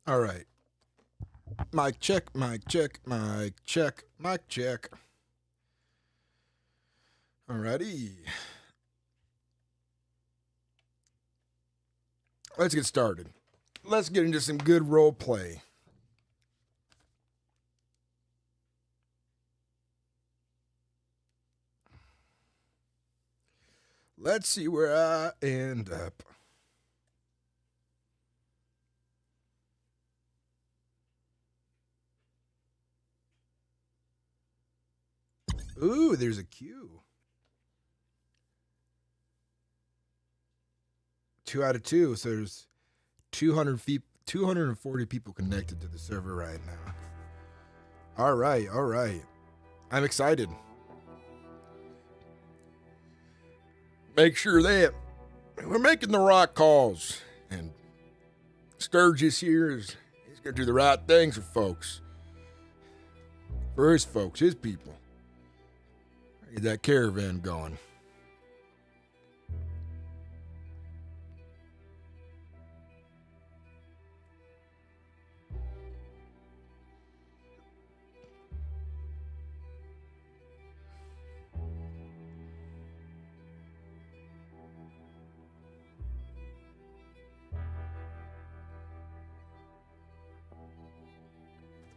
All right. Mic check, mic check, mic check, mic check. Alrighty. Let's get started. Let's get into some good role play. Let's see where I end up. Ooh, there's a queue. 2 out of 2, so there's 240 people connected to the server right now. All right. I'm excited. Make sure that we're making the right calls, and Sturgis here he's going to do the right things for folks. For his folks, his people. Get that caravan going.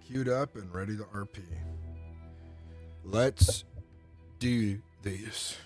Queued up and ready to RP. Let's do this.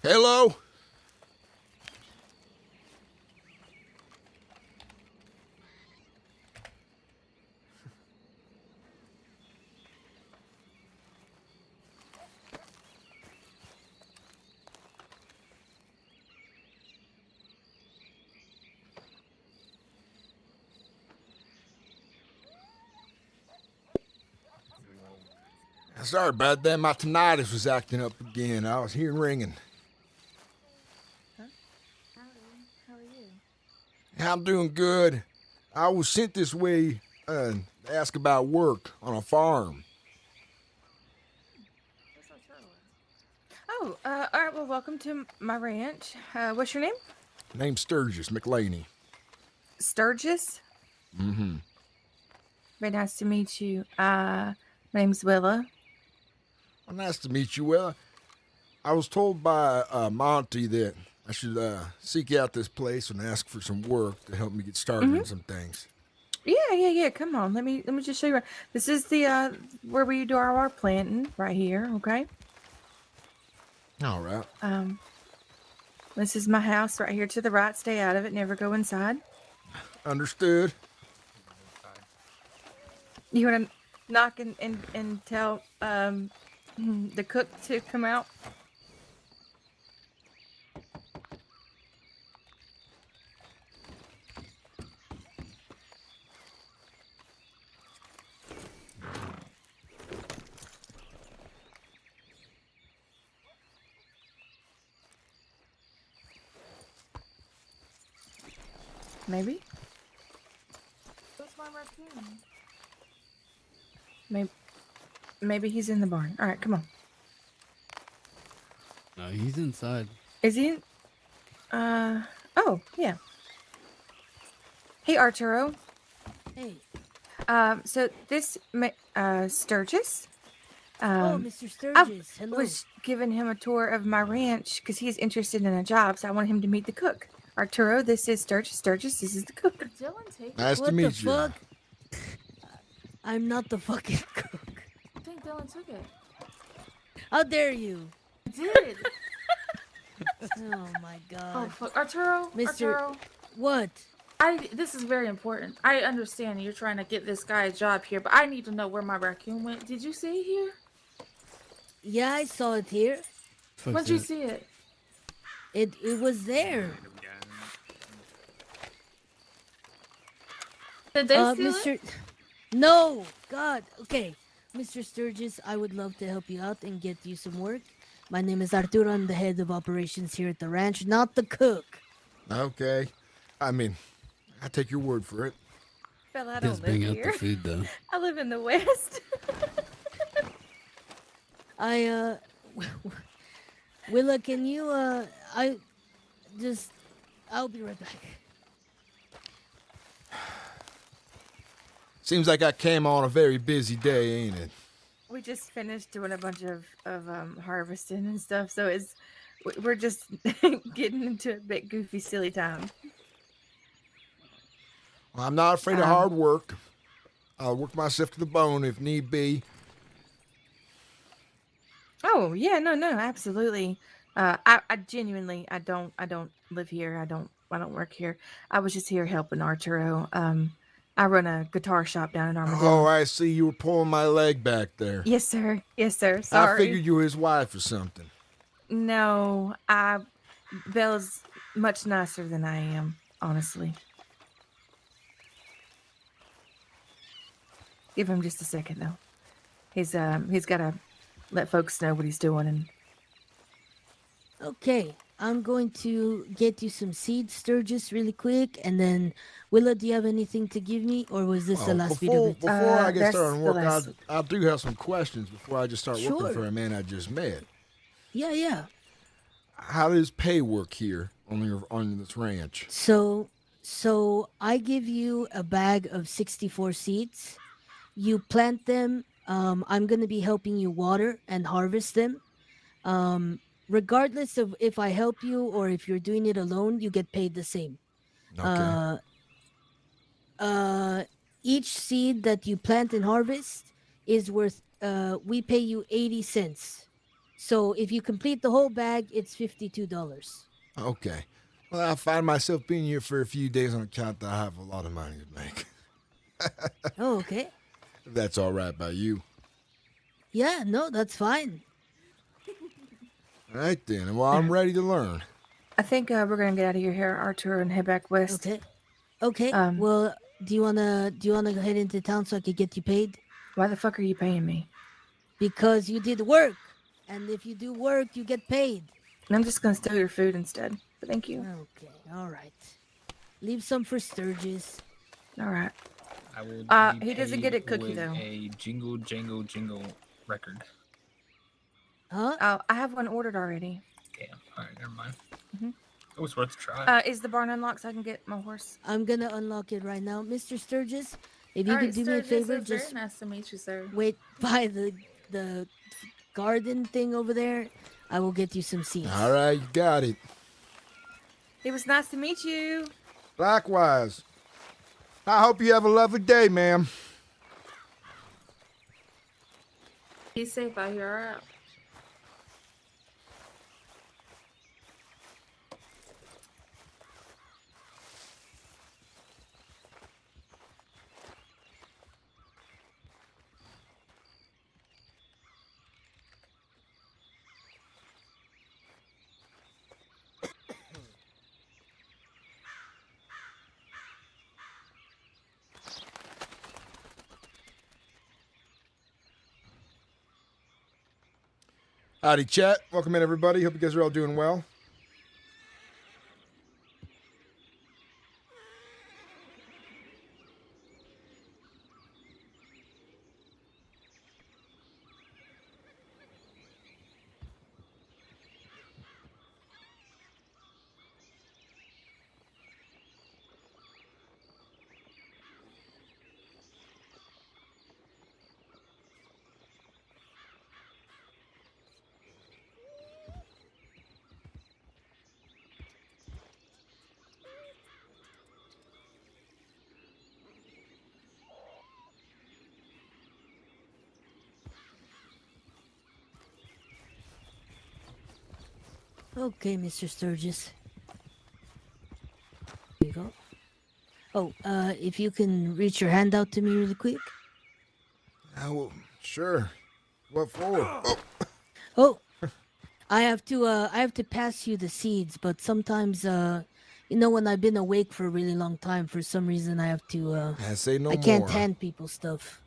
Hello? Sorry about that. My tinnitus was acting up again. I was hearing ringing. Huh? How are you? I'm doing good. I was sent this way to ask about work on a farm. Where's my turtle at? Oh, all right. Well, welcome to my ranch. What's your name? Name's Sturgis, Mclainy. Sturgis. Mm-hmm. Very nice to meet you. My name's Willa. Well, nice to meet you. Well, I was told by Monty that I should seek out this place and ask for some work to help me get started in some things. Yeah. Come on. Let me just show you. This is the where we do our planting right here. Okay. All right. This is my house right here to the right. Stay out of it. Never go inside. Understood. You want to knock and tell the cook to come out? Maybe. What's my red Maybe he's in the barn. All right, come on. No, he's inside. Is he in? Oh, yeah. Hey, Arturo. Hey. So this, Sturgis. Oh, Mr. I Sturgis. Hello. was giving him a tour of my ranch because he's interested in a job, so I wanted him to meet the cook. Arturo, this is Sturgis. Sturgis, this is the cook. Dylan, take it. Nice to What meet the you. fuck? I'm not the fucking cook. I think Dylan took it. How dare you? I did. Oh my Oh, god. fuck. Arturo. Mr. Arturo. What? This is very important. I understand you're trying to get this guy a job here, but I need to know where my raccoon went. Did you see it here? Yeah, I saw it here. Fuck When'd you that. see it? It was there. Did they steal Mr. it? No, God. Okay, Mr. Sturgis, I would love to help you out and get you some work. My name is Arturo. I'm the head of operations here at the ranch, not the cook. Okay. I mean, I take your word for it. Fell, I Just don't live bring out here. the food though. I live in the West. Willa, can you, I'll be right back. Seems like I came on a very busy day, ain't it? We just finished doing a bunch of harvesting and stuff, so we're just getting into a bit goofy, silly time. Well, I'm not afraid of hard work. I'll work myself to the bone if need be. Oh yeah, no, absolutely. I genuinely, I don't live here. I don't work here. I was just here helping Arturo. I run a guitar shop down in Armadillo. Oh, I see you were pulling my leg back there. Yes, sir. Sorry. I figured you were his wife or something. No, Belle's much nicer than I am, honestly. Give him just a second, though. He's got to let folks know what he's doing. And Okay, I'm going to get you some seeds, Sturgis, really quick, and then Willa, do you have anything to give me, or was this the last bit of it? Before I get that's started on the work, last- I do have some questions before I just start working Sure. for a man I just met. Yeah. How does pay work here on this ranch? So I give you a bag of 64 seeds. You plant them. I'm going to be helping you water and harvest them. Regardless of if I help you or if you're doing it alone, you get paid the same. Okay. Each seed that you plant and harvest is worth, we pay you 80 cents. So if you complete the whole bag, it's $52. Okay. Well, I find myself being here for a few days on account that I have a lot of money to make. Oh, okay. If that's all right by you. Yeah, no, that's fine. All right then. Well, I'm ready to learn. I think we're gonna get out of your hair, Arturo, and head back west. Okay. Well, do you wanna go head into town so I could get you paid? Why the fuck are you paying me? Because you did work, and if you do work, you get paid. I'm just gonna steal your food instead. But thank you. Okay. All right. Leave some for Sturgis. All right. I will be he doesn't get paid it cookie, with though. a jingle, jangle, jingle record. Huh? Oh, I have one ordered already. Damn. All right, never mind. Mhm. It was worth a try. Is the barn unlocked so I can get my horse? I'm gonna unlock it right now, Mr. Sturgis. If you All could right, do me a Sturgis, favor, it's just very nice to meet you, sir. wait by the garden thing over there. I will get you some seeds. All right, you got it. It was nice to meet you. Likewise. I hope you have a lovely day, ma'am. Be safe out here, all right? Howdy, chat. Welcome in, everybody. Hope you guys are all doing well. Okay, Mr. Sturgis. Here you go. Oh, if you can reach your hand out to me really quick. Well, sure. What for? Oh, Oh, I have to pass you the seeds, but sometimes, when I've been awake for a really long time, for some reason I have to, I say no I can't more. hand people stuff.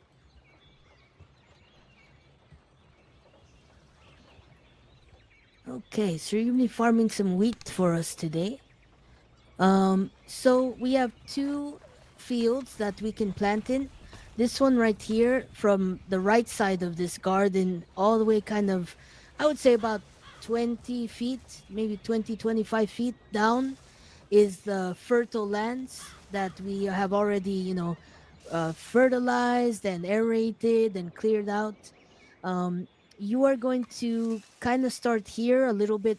Okay, so you're gonna be farming some wheat for us today. So we have two fields that we can plant in. This one right here, from the right side of this garden, all the way kind of, I would say about 20 feet, maybe 20, 25 feet down, is the fertile lands that we have already, fertilized and aerated and cleared out. Um, you are going to kind of start here a little bit,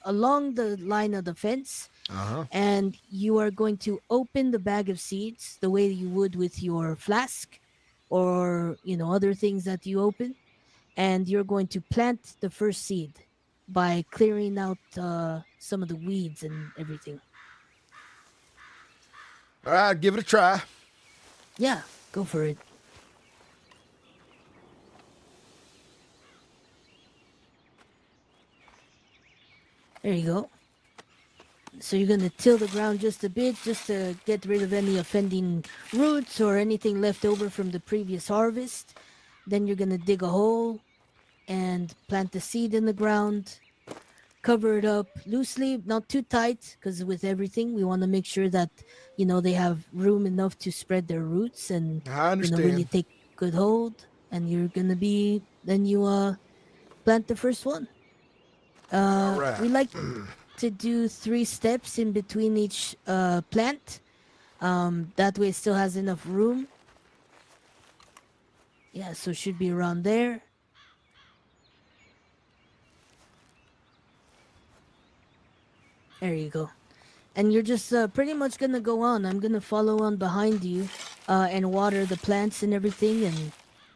along the line of the fence, Uh-huh. and you are going to open the bag of seeds the way you would with your flask or other things that you open, and you're going to plant the first seed by clearing out some of the weeds and everything. All right, give it a try. Yeah, go for it. There you go. So you're gonna till the ground just a bit, just to get rid of any offending roots or anything left over from the previous harvest. Then you're gonna dig a hole and plant the seed in the ground. Cover it up loosely, not too tight, because with everything we want to make sure that they have room enough to spread their roots and I understand. really take good hold. And you're gonna be then you plant the first one. All right. We like to do 3 steps in between each plant. That way it still has enough room. Yeah, so it should be around there. There you go. And you're just pretty much gonna go on. I'm gonna follow on behind you and water the plants and everything, and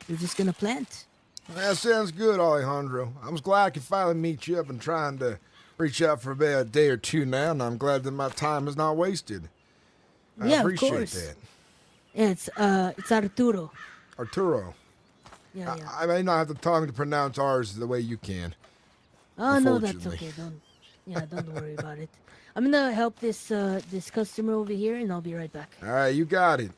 you're just gonna plant. That sounds good, Alejandro. I was glad I could finally meet you. I've been trying to reach out for about a day or two now, and I'm glad that my time is not wasted. I Yeah, of appreciate course. that. Yeah, it's Arturo. Arturo, Yeah, yeah. I may not have the tongue to pronounce ours the way you can. Oh no, that's Unfortunately. okay. Don't worry about it. I'm gonna help this customer over here, and I'll be right back. All right, you got it.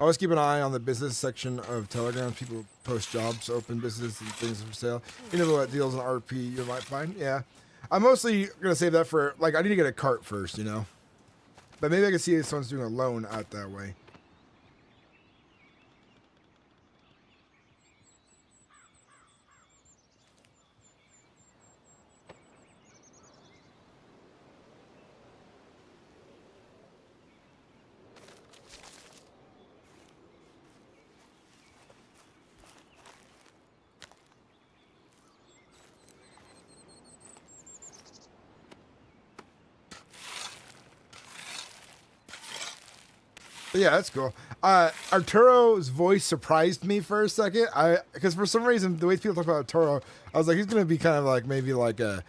Always keep an eye on the business section of Telegram. People post jobs, open business, and things for sale. You know what deals in RP you might find? Yeah. I'm mostly going to save that for, I need to get a cart first, But maybe I can see if someone's doing a loan out that way. But yeah, that's cool. Arturo's voice surprised me for a second. Because for some reason, the way people talk about Arturo, I was like, he's gonna be kind of maybe a,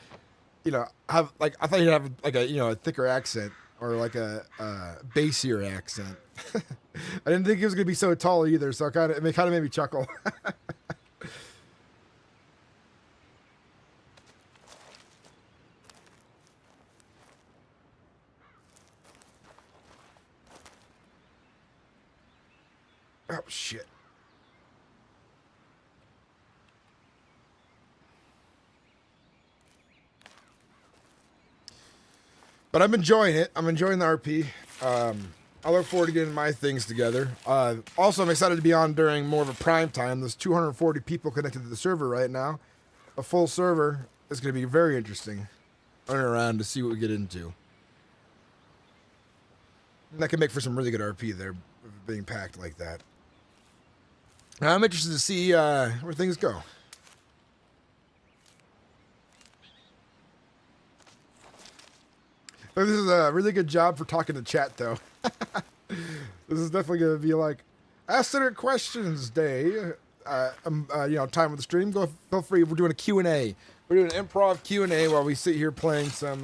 I thought he'd have a thicker accent or a bassier accent. I didn't think he was gonna be so tall either. So it kind of made me chuckle. Oh, shit. But I'm enjoying it. I'm enjoying the RP. I look forward to getting my things together. Also, I'm excited to be on during more of a prime time. There's 240 people connected to the server right now. A full server is going to be very interesting. Running around to see what we get into. And that can make for some really good RP there, being packed like that. I'm interested to see where things go. But this is a really good job for talking to chat, though. This is definitely going to be like Ask Sinnix Questions Day. Time of the stream. Feel free. We're doing a Q&A. We're doing an improv Q&A while we sit here playing some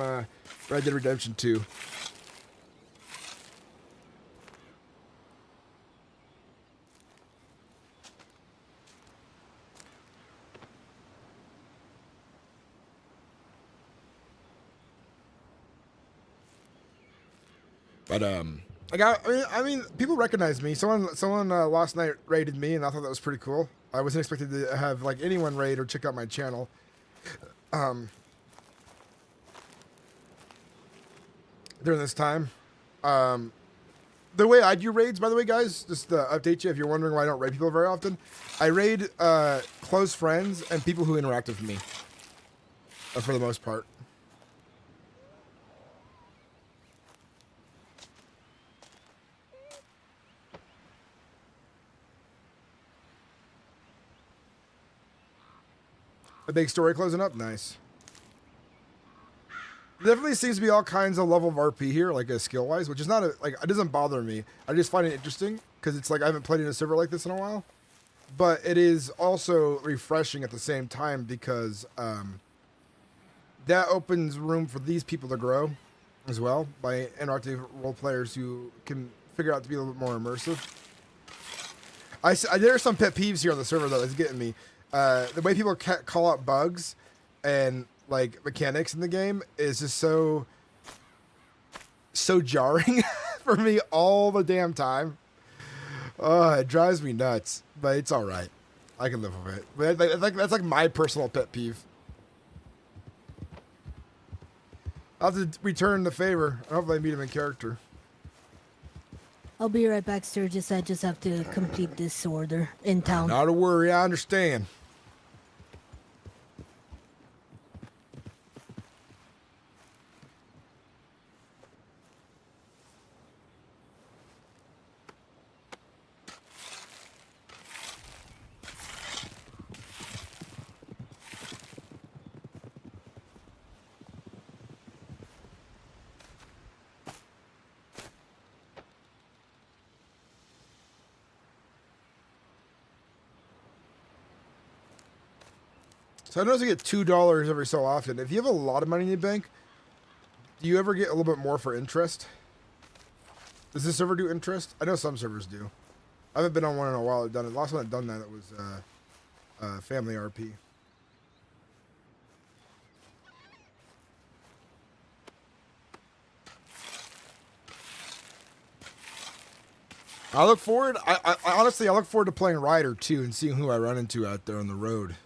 Red Dead Redemption 2. But I mean, people recognize me. Someone last night raided me, and I thought that was pretty cool. I wasn't expecting to have like anyone raid or check out my channel. During this time, the way I do raids, by the way, guys, just to update you if you're wondering why I don't raid people very often, I raid close friends and people who interact with me, for the most part. A big story closing up, nice. There definitely seems to be all kinds of level of RP here, like skill wise, which is not it doesn't bother me. I just find it interesting because it's like I haven't played in a server like this in a while, but it is also refreshing at the same time because that opens room for these people to grow as well by interactive role players who can figure out to be a little bit more immersive. There are some pet peeves here on the server though that's getting me. The way people call out bugs and like mechanics in the game is just so jarring for me all the damn time. It drives me nuts, but it's all right. I can live with it. But that's like my personal pet peeve. I'll have to return the favor. Hopefully I meet him in character. I'll be right back, Sturgis. I just have to complete this order in town. Not a worry, I understand. So I notice you get $2 every so often. If you have a lot of money in the bank, do you ever get a little bit more for interest? Does this server do interest? I know some servers do. I haven't been on one in a while. I've done it. Last one I've done that, it was Family RP. I look forward. I honestly, I look forward to playing Ryder too and seeing who I run into out there on the road.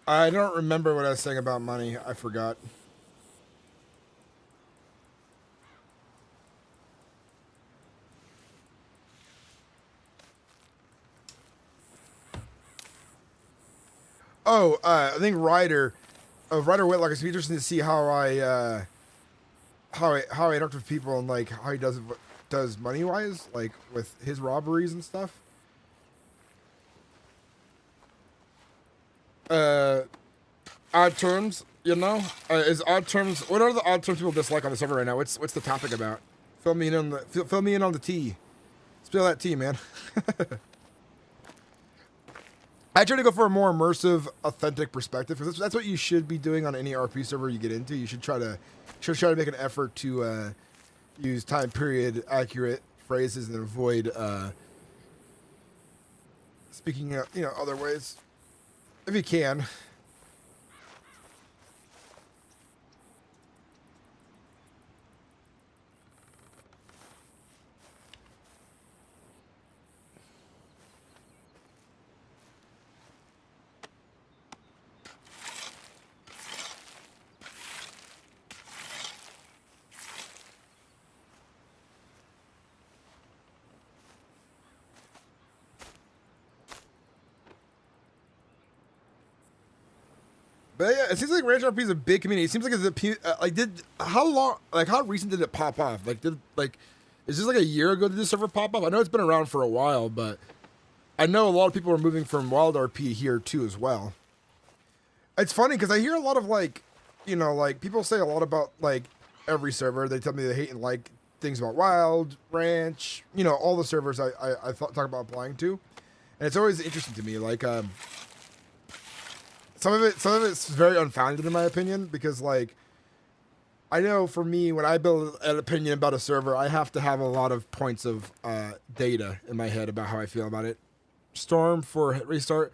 I don't remember what I was saying about money. I forgot. Oh, I think Ryder Whitlock is interesting to see how I interact with people and like how he does money wise, like with his robberies and stuff. Odd terms, you know? Is odd terms? What are the odd terms people dislike on the server right now? What's the topic about? Fill me in on the tea. Spill that tea, man. I try to go for a more immersive, authentic perspective because that's what you should be doing on any RP server you get into. You should try to make an effort to use time period accurate phrases and avoid speaking other ways if you can. But yeah, it seems like Ranch RP is a big community. It seems like how recent did it pop off? Is this like a year ago did this server pop off? I know it's been around for a while, but I know a lot of people are moving from Wild RP here too as well. It's funny because I hear a lot of people say a lot about like every server. They tell me they hate and like things about Wild, Ranch, all the servers I talk about applying to, and it's always interesting to me. Like some of it's very unfounded in my opinion because like I know for me when I build an opinion about a server, I have to have a lot of points of data in my head about how I feel about it. Storm for restart,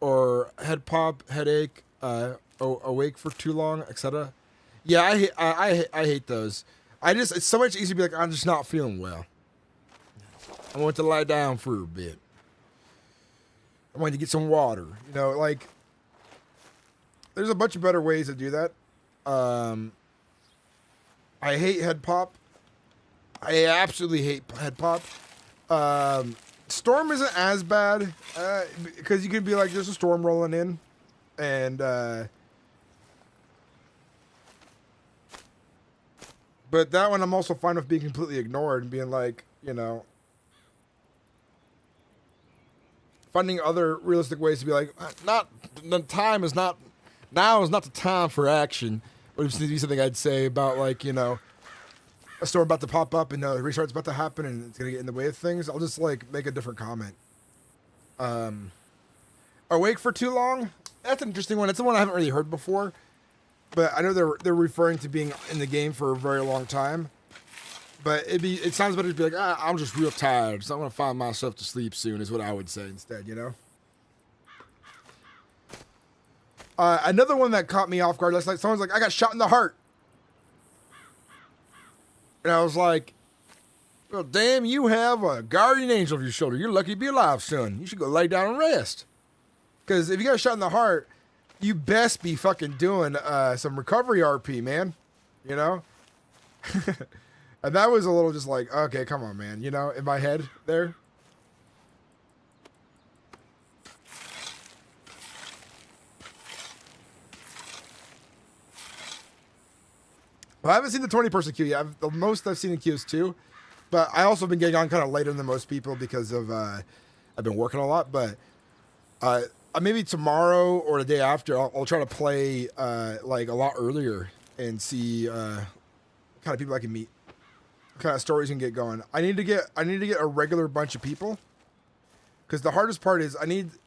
or head pop, headache, awake for too long, etc. Yeah, I hate those. It's so much easier to be like, I'm just not feeling well. I want to lie down for a bit. I want to get some water. There's a bunch of better ways to do that. I hate head pop. I absolutely hate head pop. Storm isn't as bad because you could be like, there's a storm rolling in, and but that one I'm also fine with being completely ignored and being like, finding other realistic ways to be like, now is not the time for action. Would be something I'd say about like, a storm about to pop up and a restart's about to happen and it's gonna get in the way of things. I'll just like make a different comment. Awake for too long? That's an interesting one. It's the one I haven't really heard before, but I know they're referring to being in the game for a very long time. But it sounds better to be like, I'm just real tired, so I'm gonna find myself to sleep soon is what I would say instead, Another one that caught me off guard last night, someone's like, I got shot in the heart. And I was like, well, damn, you have a guardian angel over your shoulder. You're lucky to be alive, son. You should go lay down and rest. Because if you got shot in the heart, you best be fucking doing some recovery RP, man. And that was a little just like, okay, come on, man. In my head there. Well, I haven't seen the 20-person queue yet. The most I've seen in queue is 2. But I also been getting on kind of later than most people because of I've been working a lot. But maybe tomorrow or the day after, I'll try to play like a lot earlier and see kind of people I can meet, kind of stories can get going. I need to get a regular bunch of people because the hardest part is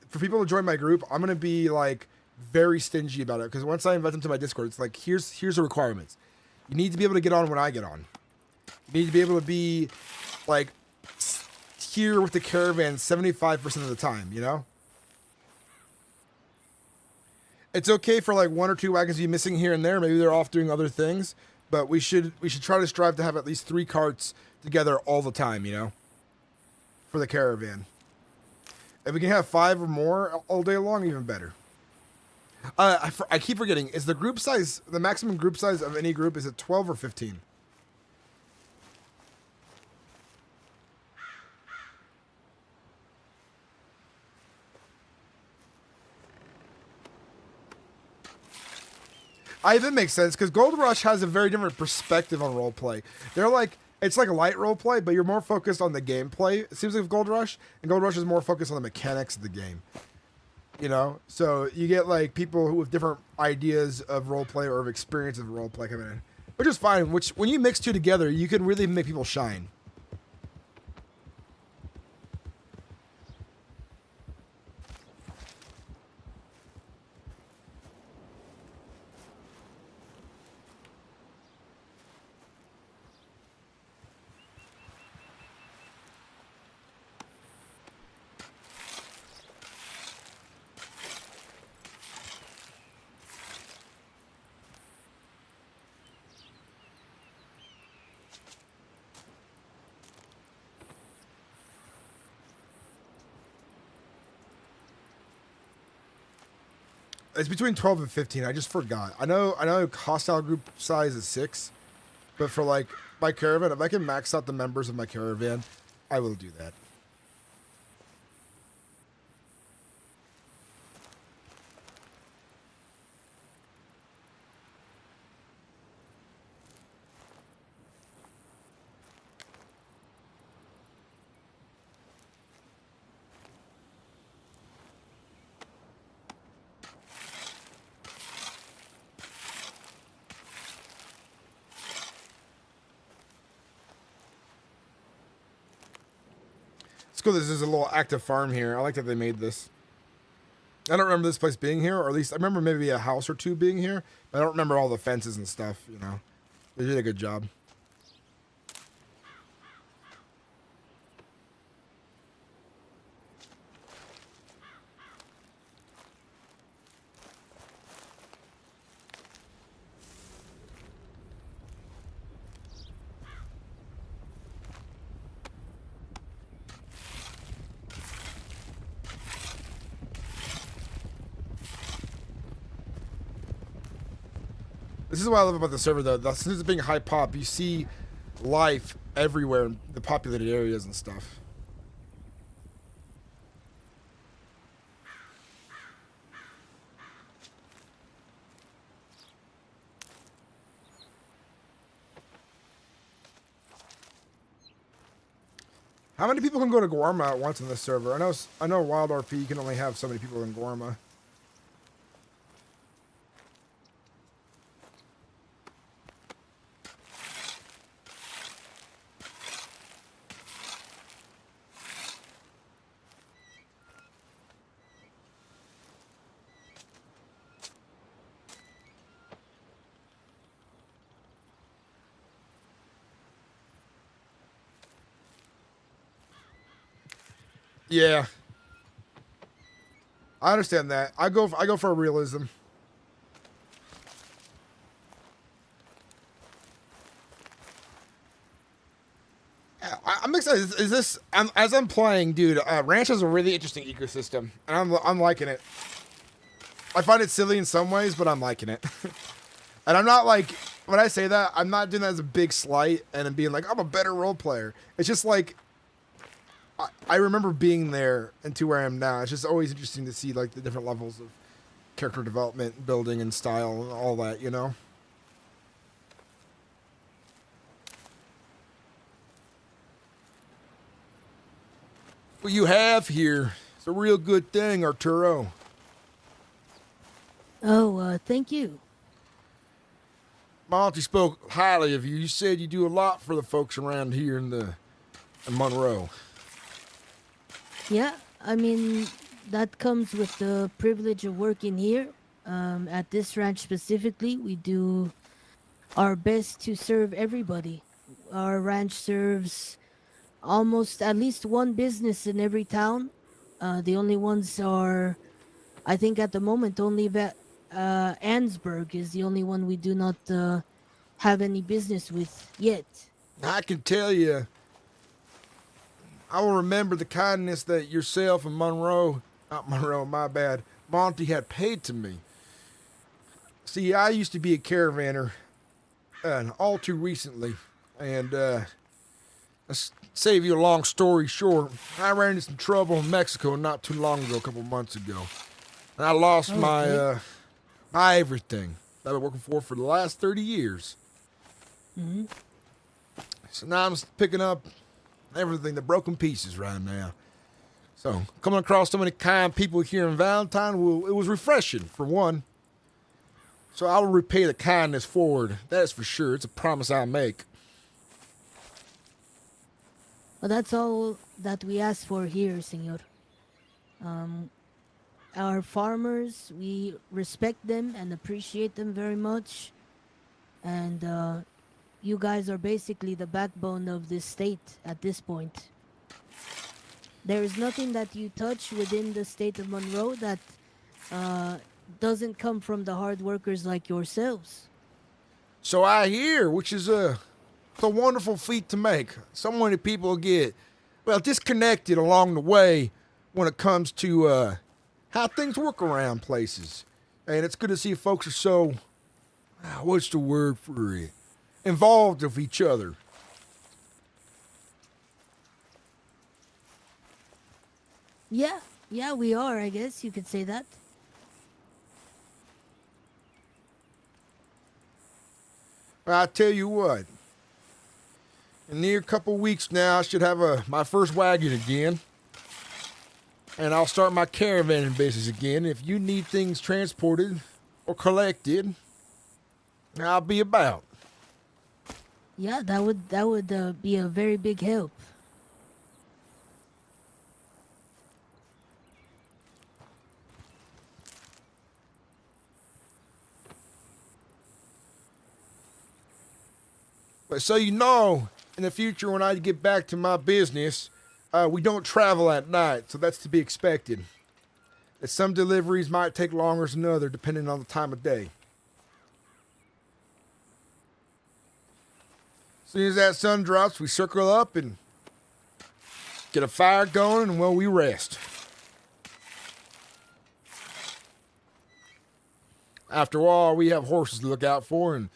for people to join my group. I'm gonna be like very stingy about it because once I invite them to my Discord, it's like here's the requirements. You need to be able to get on when I get on. You need to be able to be like here with the caravan 75% of the time, It's okay for like 1 or 2 wagons to be missing here and there. Maybe they're off doing other things, but we should try to strive to have at least 3 carts together all the time, for the caravan. If we can have 5 or more all day long, even better. I keep forgetting. Is the group size, the maximum group size of any group, is it 12 or 15? That makes sense because Gold Rush has a very different perspective on roleplay. They're like, it's like a light roleplay, but you're more focused on the gameplay. It seems like Gold Rush, and Gold Rush is more focused on the mechanics of the game. So you get like people who have different ideas of roleplay or of experience of roleplay coming in, which is fine. Which when you mix 2 together, you can really make people shine. It's between 12 and 15. I just forgot. I know hostile group size is 6, but for like my caravan, if I can max out the members of my caravan, I will do that. cool. This is a little active farm here. I like that they made this. I don't remember this place being here, or at least I remember maybe a house or two being here. But I don't remember all the fences and stuff. You know, they did a good job. This is what I love about the server, though. Since it's being high pop, you see life everywhere in the populated areas and stuff. How many people can go to Guarma at once in this server? I know Wild RP you can only have so many people in Guarma. Yeah, I understand that. I go for a realism. I'm excited. Is this as I'm playing, dude? Ranch is a really interesting ecosystem, and I'm liking it. I find it silly in some ways, but I'm liking it. And I'm not like, when I say that, I'm not doing that as a big slight and then being like I'm a better role player. It's just like, I remember being there and to where I am now. It's just always interesting to see like the different levels of character development, building, and style, and all that, you know? What you have here is a real good thing, Arturo. Oh, thank you. Monty spoke highly of you. You said you do a lot for the folks around here in Monroe. Yeah, I mean, that comes with the privilege of working here. At this ranch specifically, we do our best to serve everybody. Our ranch serves almost at least one business in every town. The only ones are, I think at the moment, only that Ansburg is the only one we do not have any business with yet. I can tell you, I will remember the kindness that yourself and Monty had paid to me. See, I used to be a caravaner, all too recently, and save you a long story short, I ran into some trouble in Mexico not too long ago, a couple months ago. And I lost my everything that I've been working for the last 30 years. Mm-hmm. So now I'm picking up everything, the broken pieces right now. So coming across so many kind people here in Valentine, it was refreshing, for one. So I will repay the kindness forward. That's for sure. It's a promise I make. Well, that's all that we ask for here, senor. Our farmers, we respect them and appreciate them very much. And you guys are basically the backbone of this state at this point. There is nothing that you touch within the state of Monroe that doesn't come from the hard workers like yourselves. So I hear, which is it's a wonderful feat to make. So many people get, well, disconnected along the way when it comes to how things work around places. And it's good to see folks are so, what's the word for it? Involved with each other. Yeah, we are, I guess you could say that. I tell you what, in near couple weeks now, I should have my first wagon again. And I'll start my caravanning business again. If you need things transported or collected, I'll be about. Yeah, that would be a very big help. But so you know, in the future when I get back to my business, we don't travel at night, so that's to be expected. That some deliveries might take longer than others, depending on the time of day. As soon as that sun drops, we circle up and get a fire going, and well, we rest. After all, we have horses to look out for, and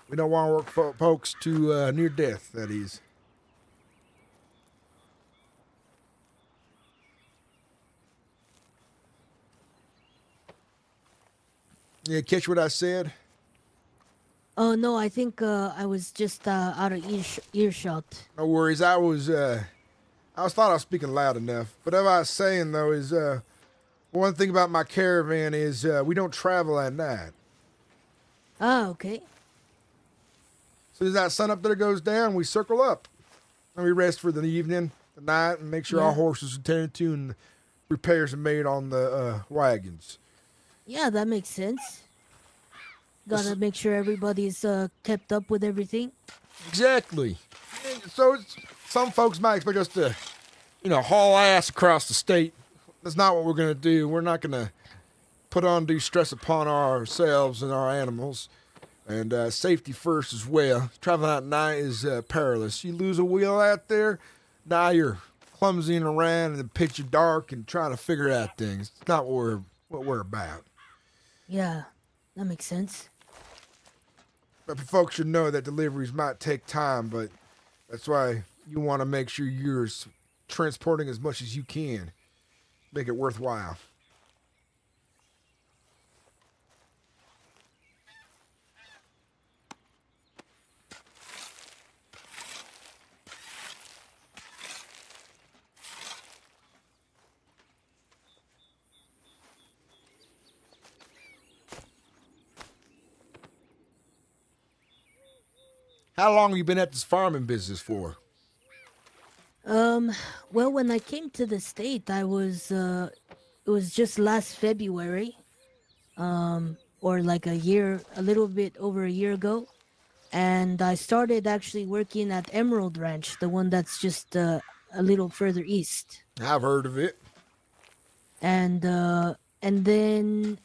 we don't want to work folks to near death, that is. Yeah, catch what I said? Oh no, I think I was just out of earshot. No worries. I thought I was speaking loud enough. But what I was saying though is, one thing about my caravan is we don't travel at night. Ah, okay. As soon as that sun up there goes down, we circle up and we rest for the evening, the night, and make sure our horses are tended to and repairs are made on the wagons. Yeah, that makes sense. Gotta make sure everybody's kept up with everything. Exactly. So some folks might expect us to, haul ass across the state. That's not what we're going to do. We're not going to put undue stress upon ourselves and our animals. And safety first as well. Traveling at night is perilous. You lose a wheel out there, now you're clumsying around in the pitch of dark and trying to figure out things. It's not what we're about. Yeah, that makes sense. But folks should know that deliveries might take time, but that's why you want to make sure you're transporting as much as you can. Make it worthwhile. How long have you been at this farming business for? Well, when I came to the state, it was just last February, or like a little bit over a year ago, and I started actually working at Emerald Ranch, the one that's just a little further east. I've heard of it. And then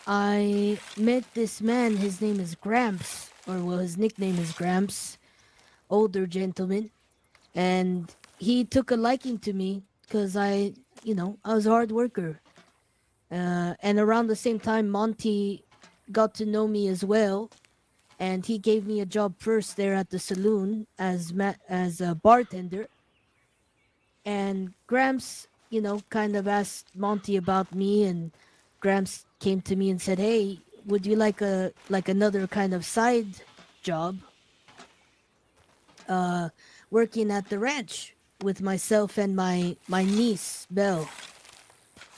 I met this man. His name is Gramps, or well, his nickname is Gramps, older gentleman, and he took a liking to me because I was a hard worker. And around the same time, Monty got to know me as well, and he gave me a job first there at the saloon as a bartender. And Gramps, kind of asked Monty about me, and Gramps came to me and said, "Hey, would you like another kind of side job? Working at the ranch with myself and my niece Belle."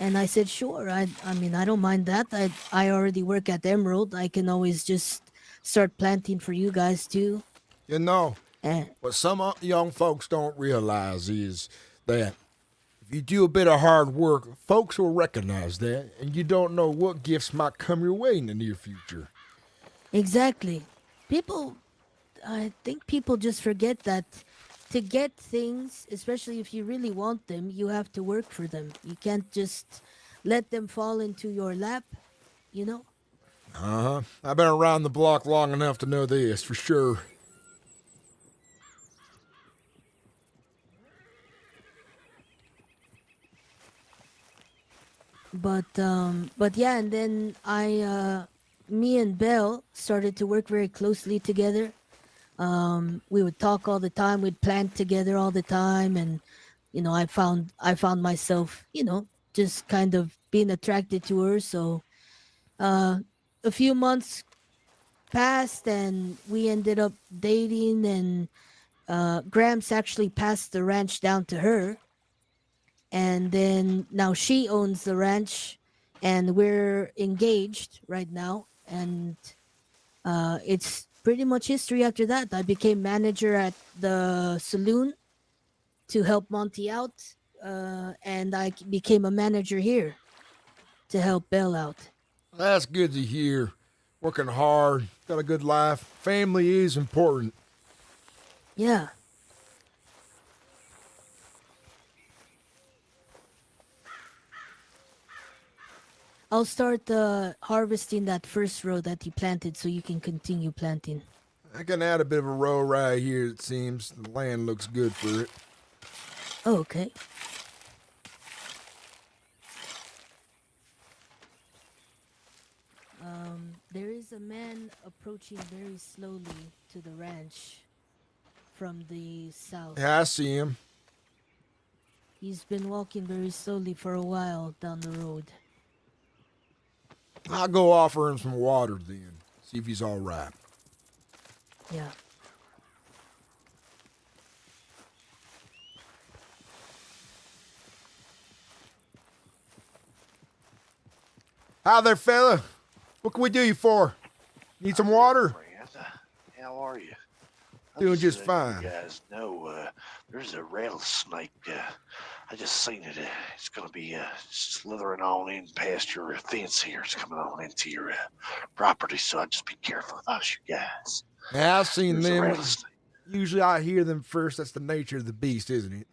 And I said, "Sure. I mean, I don't mind that. I already work at Emerald. I can always just start planting for you guys too." What some young folks don't realize is that if you do a bit of hard work, folks will recognize that, and you don't know what gifts might come your way in the near future. Exactly. I think people just forget that to get things, especially if you really want them, you have to work for them. You can't just let them fall into your lap, Uh-huh. I've been around the block long enough to know this, for sure. But yeah, and then me and Belle started to work very closely together. We would talk all the time. We'd plant together all the time, and I found myself, just kind of being attracted to her. So, a few months passed, and we ended up dating. And Gramps actually passed the ranch down to her, and then now she owns the ranch, and we're engaged right now. And it's pretty much history after that. I became manager at the saloon to help Monty out, and I became a manager here to help Belle out. That's good to hear. Working hard, got a good life. Family is important. Yeah. I'll start harvesting that first row that you planted so you can continue planting. I can add a bit of a row right here, it seems. The land looks good for it. Oh, okay. There is a man approaching very slowly to the ranch from the south. Yeah, I see him. He's been walking very slowly for a while down the road. I'll go offer him some water then. See if he's all right. Yeah. Hi there, fella. What can we do you for? Need some water? Friend, how are you? Doing just fine. You guys know there's a rattlesnake. I just seen it. It's gonna be slithering on in past your fence here. It's coming on into your property, so I'd just be careful about you guys. Yeah, I've seen There's a them. rattlesnake. Usually I hear them first. That's the nature of the beast, isn't it?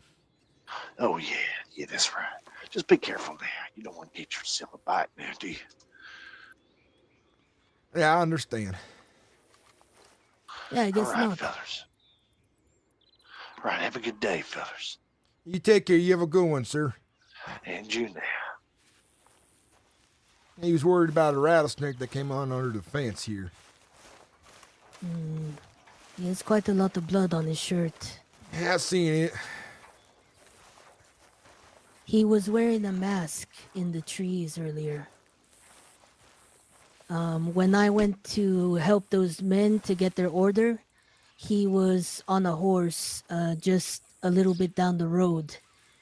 Oh yeah, that's right. Just be careful now. You don't want to get yourself a bite now, do you? Yeah, I understand. Yeah, I guess All right, not. fellas. All right, have a good day, fellas. You take care. You have a good one, sir. And you now. He was worried about a rattlesnake that came on under the fence here. He has quite a lot of blood on his shirt. Yeah, I've seen it. He was wearing a mask in the trees earlier. When I went to help those men to get their order, he was on a horse just a little bit down the road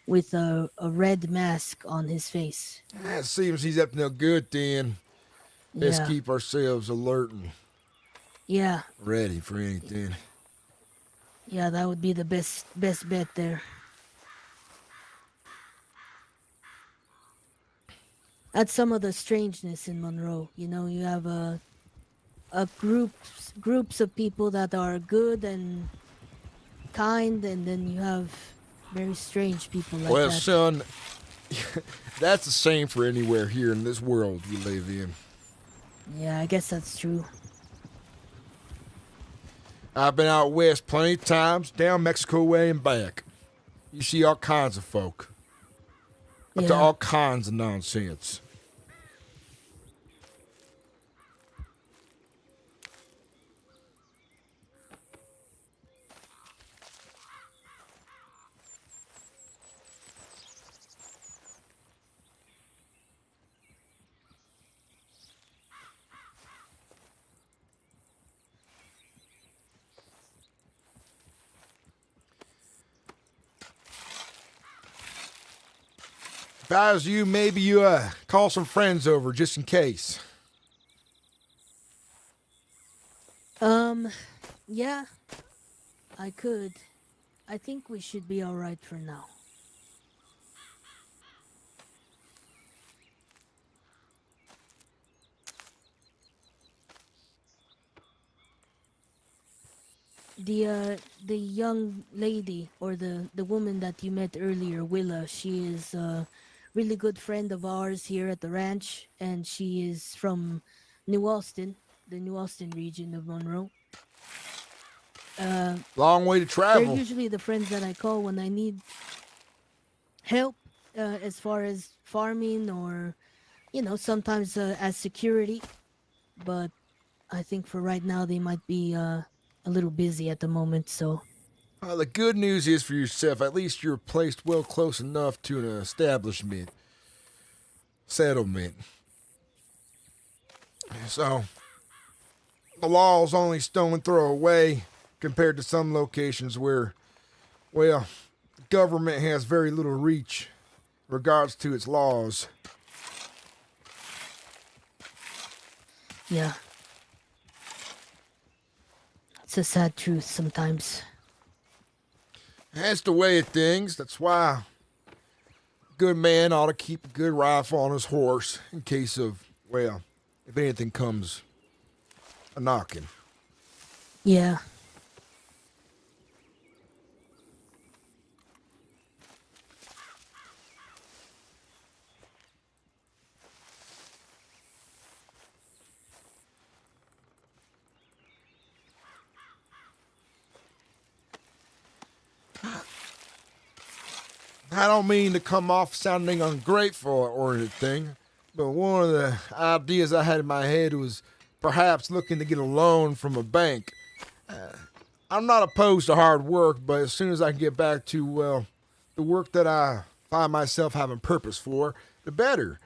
with a red mask on his face. It seems he's up to no good then. Let's Yeah. keep ourselves alert and Yeah, ready for anything. yeah, that would be the best bet there. That's some of the strangeness in Monroe. You know, you have a groups of people that are good and kind, and then you have very strange people like Well, that. son, that's the same for anywhere here in this world we live in. Yeah, I guess that's true. I've been out west plenty of times, down Mexico way and back. You see all kinds of folk. Up to Yeah. all kinds of nonsense. If I was you, maybe you call some friends over just in case. Yeah, I could. I think we should be all right for now. The young lady or the woman that you met earlier, Willa, she is a really good friend of ours here at the ranch, and she is from New Austin, the New Austin region of Monroe. Long way to They're travel. usually the friends that I call when I need help, as far as farming or, you know, sometimes as security. But I think for right now they might be a little busy at the moment. So Well, the good news is for yourself, at least you're placed well close enough to an establishment, settlement. So, the law's only stone throw away compared to some locations where, well, government has very little reach in regards to its laws. yeah, it's a sad truth sometimes. That's the way of things. That's why a good man ought to keep a good rifle on his horse in case of, well, if anything comes a knocking. Yeah. I don't mean to come off sounding ungrateful or anything, but one of the ideas I had in my head was perhaps looking to get a loan from a bank. I'm not opposed to hard work, but as soon as I can get back to, well, the work that I find myself having purpose for, the better.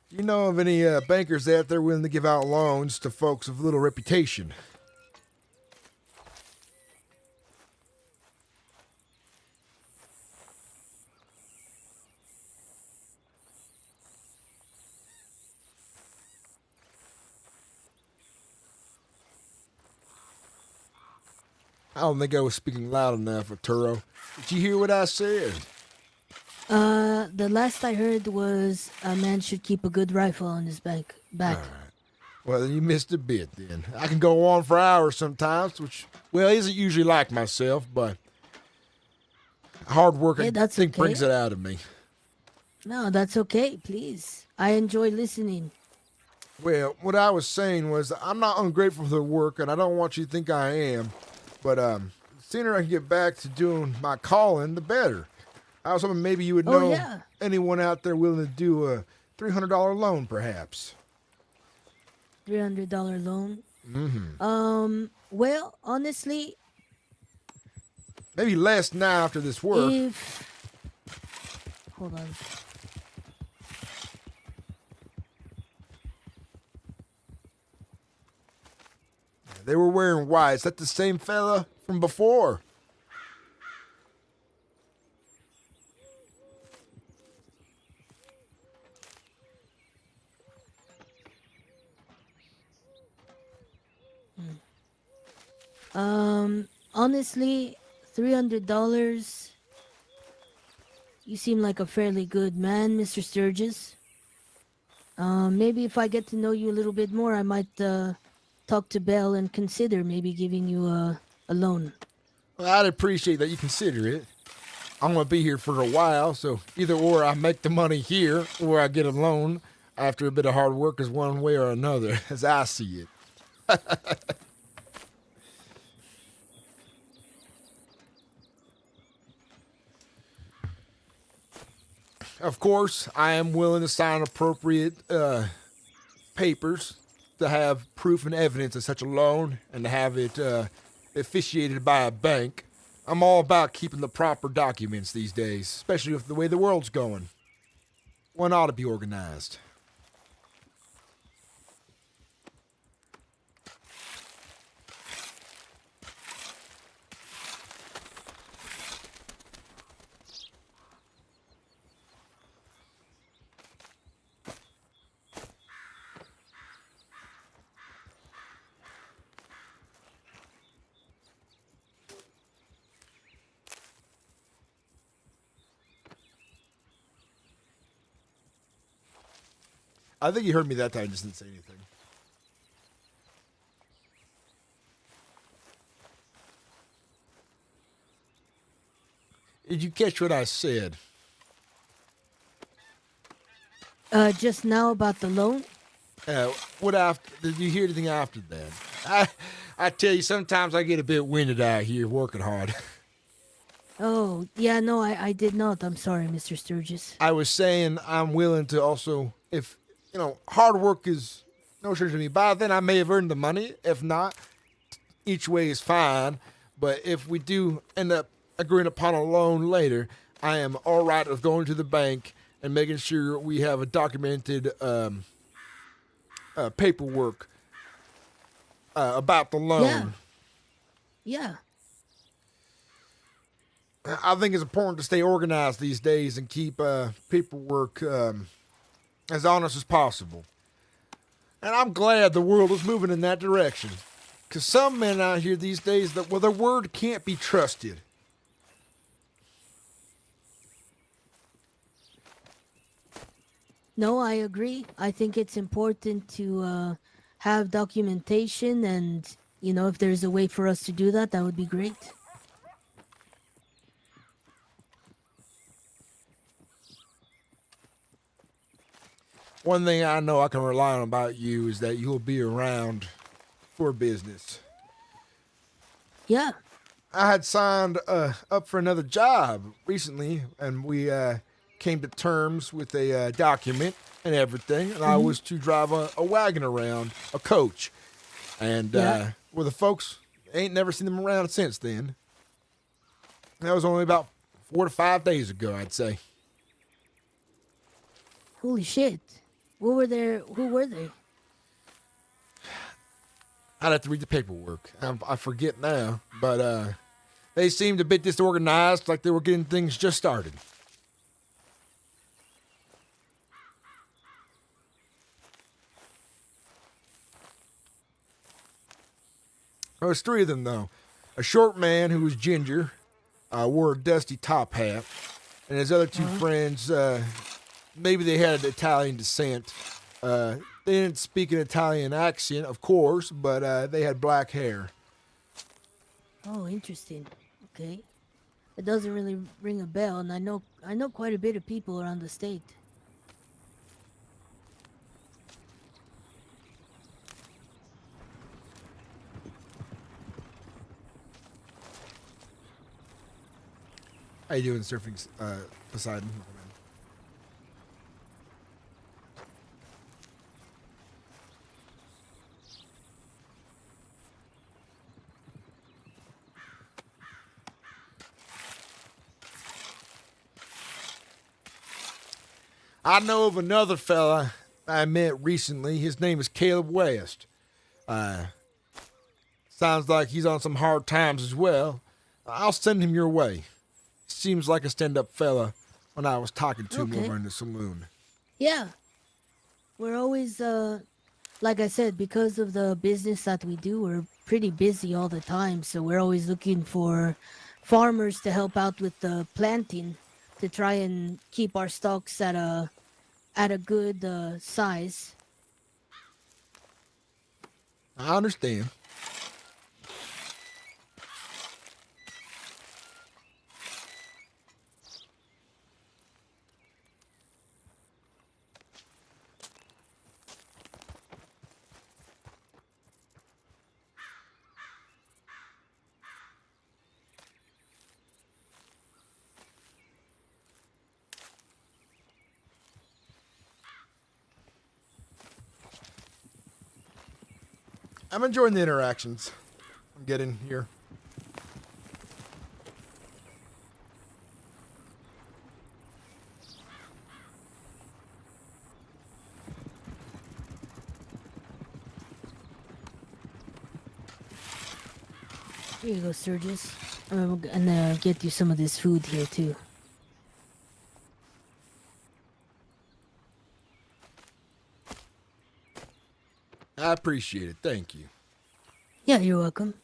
Do you know of any bankers out there willing to give out loans to folks of little reputation? I don't think I was speaking loud enough, Arturo. Did you hear what I said? The last I heard was a man should keep a good rifle on his back. All right. Well, then you missed a bit then. I can go on for hours sometimes, which, well, isn't usually like myself, but hard work, Hey, I that's think, okay. brings it out of me. No, that's okay. Please, I enjoy listening. Well, what I was saying was I'm not ungrateful for the work, and I don't want you to think I am, but the sooner I can get back to doing my calling, the better. I was hoping maybe you would know anyone out there willing to do a $300 loan, perhaps. $300 loan. Mm-hmm. Well, honestly, Maybe less now after this work. Hold on. They were wearing white. Is that the same fella from before? Honestly, $300. You seem like a fairly good man, Mr. Sturgis. Maybe if I get to know you a little bit more, I might talk to Belle and consider maybe giving you a loan. Well, I'd appreciate that you consider it. I'm going to be here for a while, so either or I make the money here or I get a loan after a bit of hard work is one way or another, as I see it. Of course, I am willing to sign appropriate papers to have proof and evidence of such a loan and to have it officiated by a bank. I'm all about keeping the proper documents these days, especially with the way the world's going. One ought to be organized. I think you heard me that time, just didn't say anything. Did you catch what I said? Just now about the loan? What after? Did you hear anything after that? I tell you, sometimes I get a bit winded out here working hard. Oh, yeah, no, I did not. I'm sorry, Mr. Sturgis. I was saying I'm willing to also, if, hard work is no sure to me. By then, I may have earned the money. If not, each way is fine. But if we do end up agreeing upon a loan later, I am all right with going to the bank and making sure we have a documented paperwork about the loan. Yeah. I think it's important to stay organized these days and keep paperwork as honest as possible. And I'm glad the world is moving in that direction. Because some men out here these days, their word can't be trusted. No, I agree. I think it's important to have documentation, and, if there's a way for us to do that, that would be great. One thing I know I can rely on about you is that you'll be around for business. Yeah, I had signed up for another job recently, and we came to terms with a document and everything, and I was to drive a wagon around, a coach. And Yeah. well, the folks ain't never seen them around since then. That was only about 4 to 5 days ago, I'd say. Holy shit. Who were they? I'd have to read the paperwork. I forget now, but they seemed a bit disorganized, like they were getting things just started. There was 3 of them, though. A short man who was ginger, wore a dusty top hat, and his other 2 friends, maybe they had Italian descent. They didn't speak an Italian accent, of course, but they had black hair. Oh, interesting. Okay. It doesn't really ring a bell, and I know quite a bit of people around the state. How you doing, Surfing Poseidon? I know of another fella I met recently. His name is Caleb West. Sounds like he's on some hard times as well. I'll send him your way. Seems like a stand-up fella when I was talking to him over in the saloon. Yeah. We're always, like I said, because of the business that we do, we're pretty busy all the time. So we're always looking for farmers to help out with the planting to try and keep our stocks at a good size. I understand. I'm enjoying the interactions I'm getting here. Here you go, Sturgis. I'm gonna get you some of this food here, too. I appreciate it. Thank you. Yeah, you're welcome.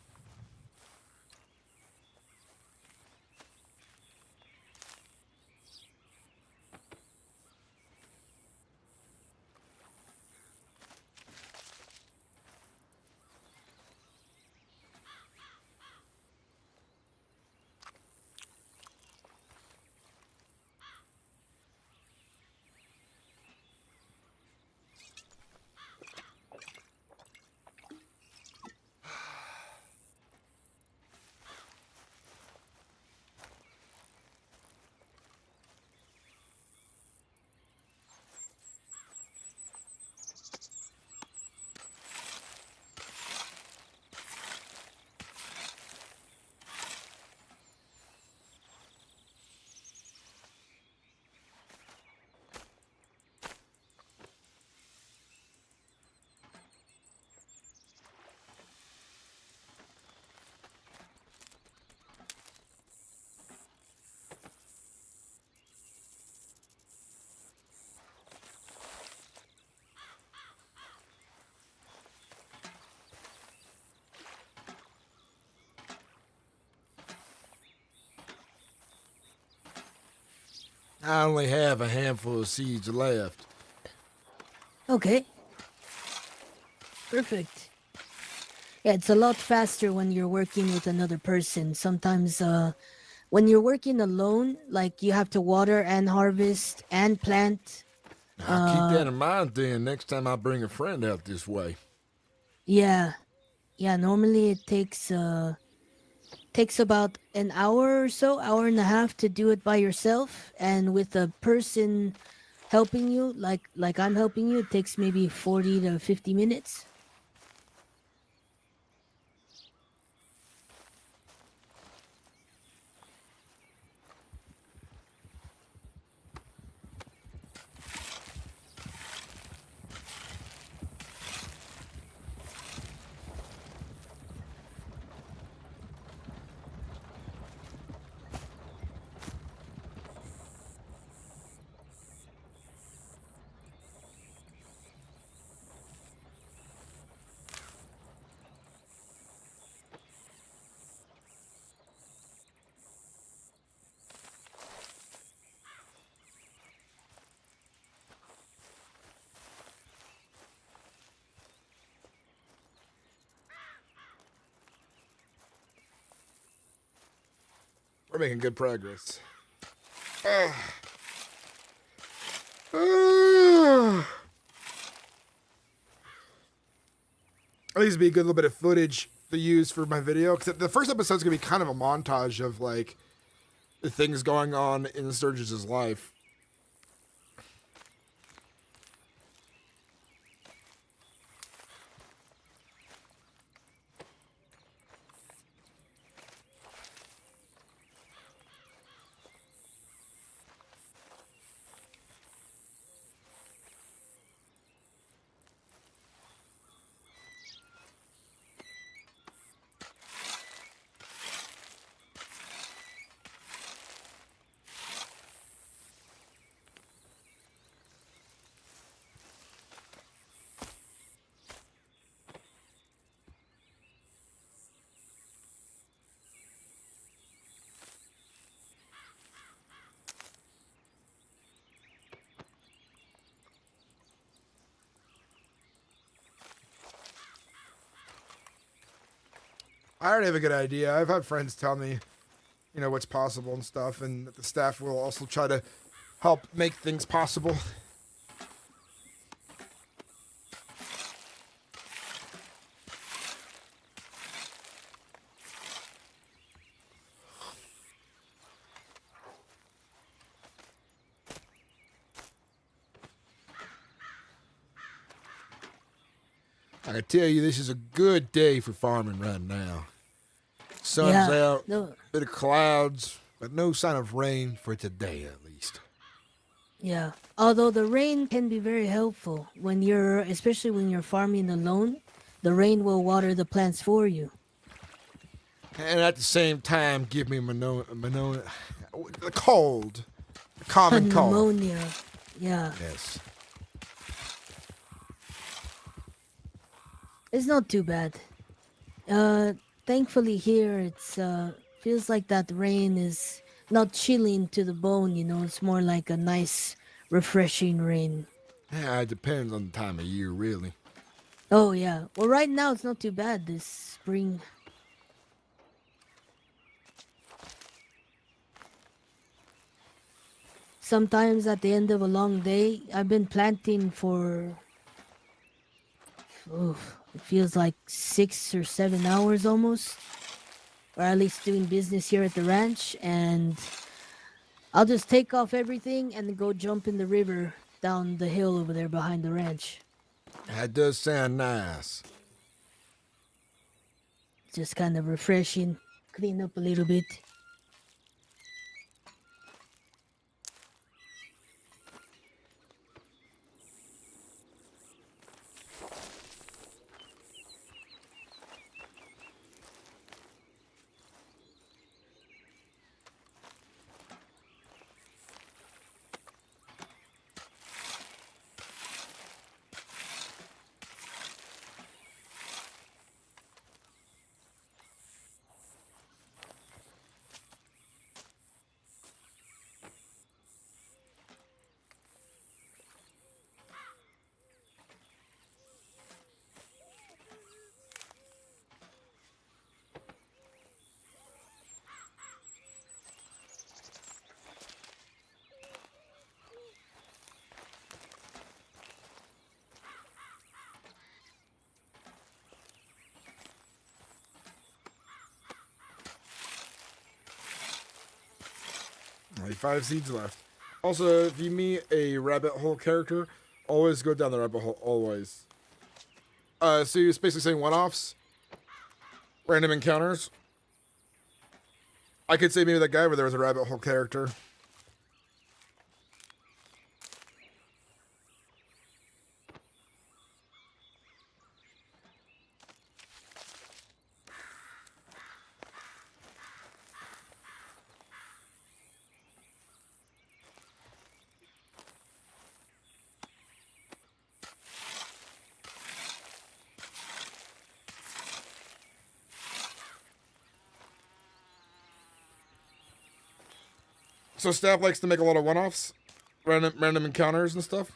I only have a handful of seeds left. Okay. Perfect. Yeah, it's a lot faster when you're working with another person. Sometimes, when you're working alone, like you have to water and harvest and plant. I'll keep that in mind then next time I bring a friend out this way. Yeah. Yeah, normally it takes Takes about an hour or so, hour and a half to do it by yourself, and with a person helping you, like I'm helping you, it takes maybe 40 to 50 minutes. We're making good progress. At least be a good little bit of footage to use for my video. Because the first episode's going to be kind of a montage of, like, the things going on in Sturgis' life. I already have a good idea. I've had friends tell me, you know, what's possible and stuff, and the staff will also try to help make things possible. I can tell you this is a good day for farming right now. Sun's out, No, bit of clouds, but no sign of rain for today at least. yeah. Although the rain can be very helpful when you're, especially when you're farming alone, the rain will water the plants for you. And at the same time, give me the cold, the common cold. Pneumonia. Yeah. Yes. It's not too bad. Thankfully here it's feels like that rain is not chilling to the bone, you know, it's more like a nice refreshing rain. Yeah, it depends on the time of year, really. Oh yeah. Well, right now it's not too bad this spring. Sometimes at the end of a long day, I've been planting for it feels like 6 or 7 hours almost, or at least doing business here at the ranch, and I'll just take off everything and go jump in the river down the hill over there behind the ranch. That does sound nice. Just kind of refreshing, clean up a little bit. Only 5 seeds left. Also, if you meet a rabbit hole character, always go down the rabbit hole. Always. So you're basically saying one-offs, random encounters. I could say maybe that guy where there was a rabbit hole character. So staff likes to make a lot of one-offs, random encounters and stuff.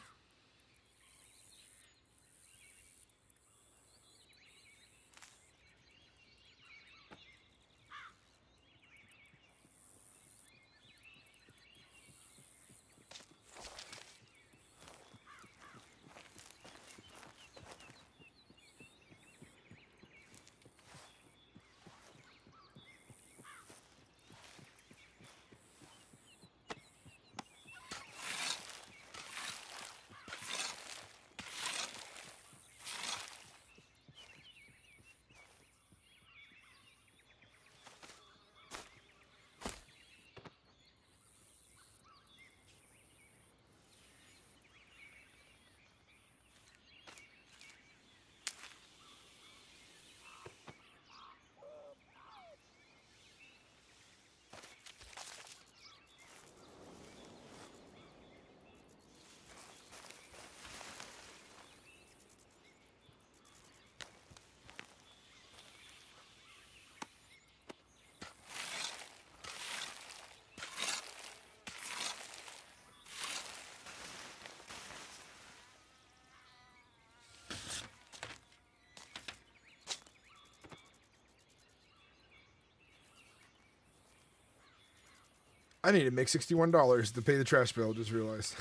I need to make $61 to pay the trash bill, just realized.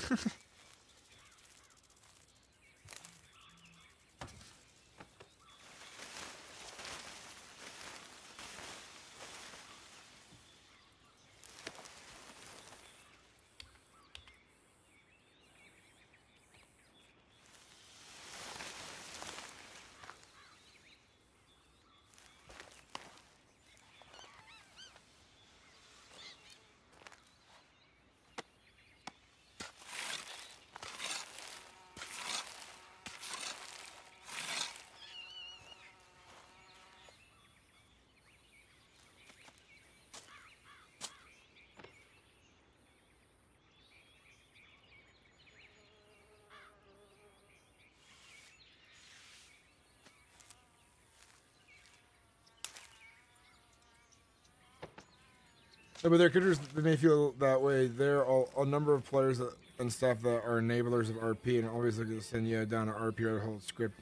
No, but their characters, they may feel that way. There are a number of players and staff that are enablers of RP and always look to send you down an RP or a whole script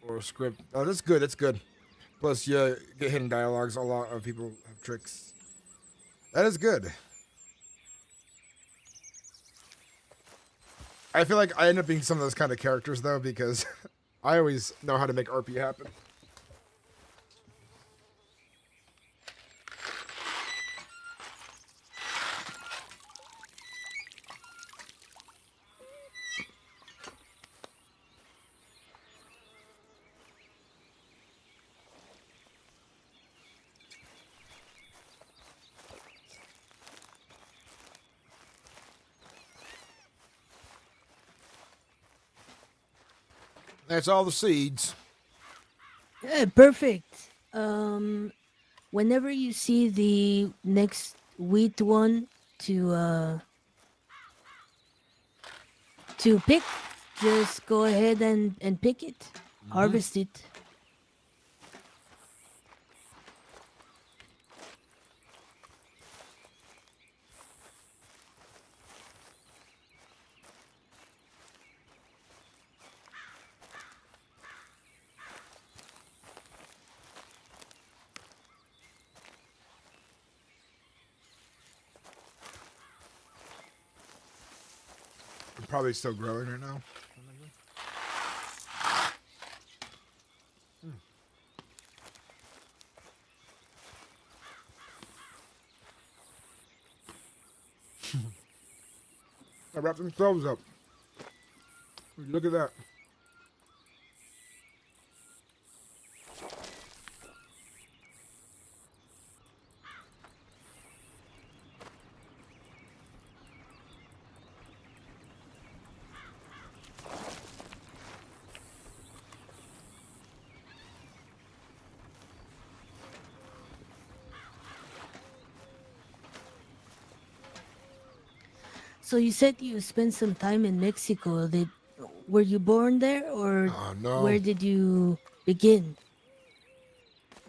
or script. Oh, that's good. That's good. Plus, you get hidden dialogues. A lot of people have tricks. That is good. I feel like I end up being some of those kind of characters, though, because I always know how to make RP happen. That's all the seeds. Perfect. Whenever you see the next wheat one to pick, just go ahead and pick it, harvest it. Probably still growing right now. wrap themselves up. Look at that. So you said you spent some time in Mexico. Were you born there, or Oh, no. where did you begin?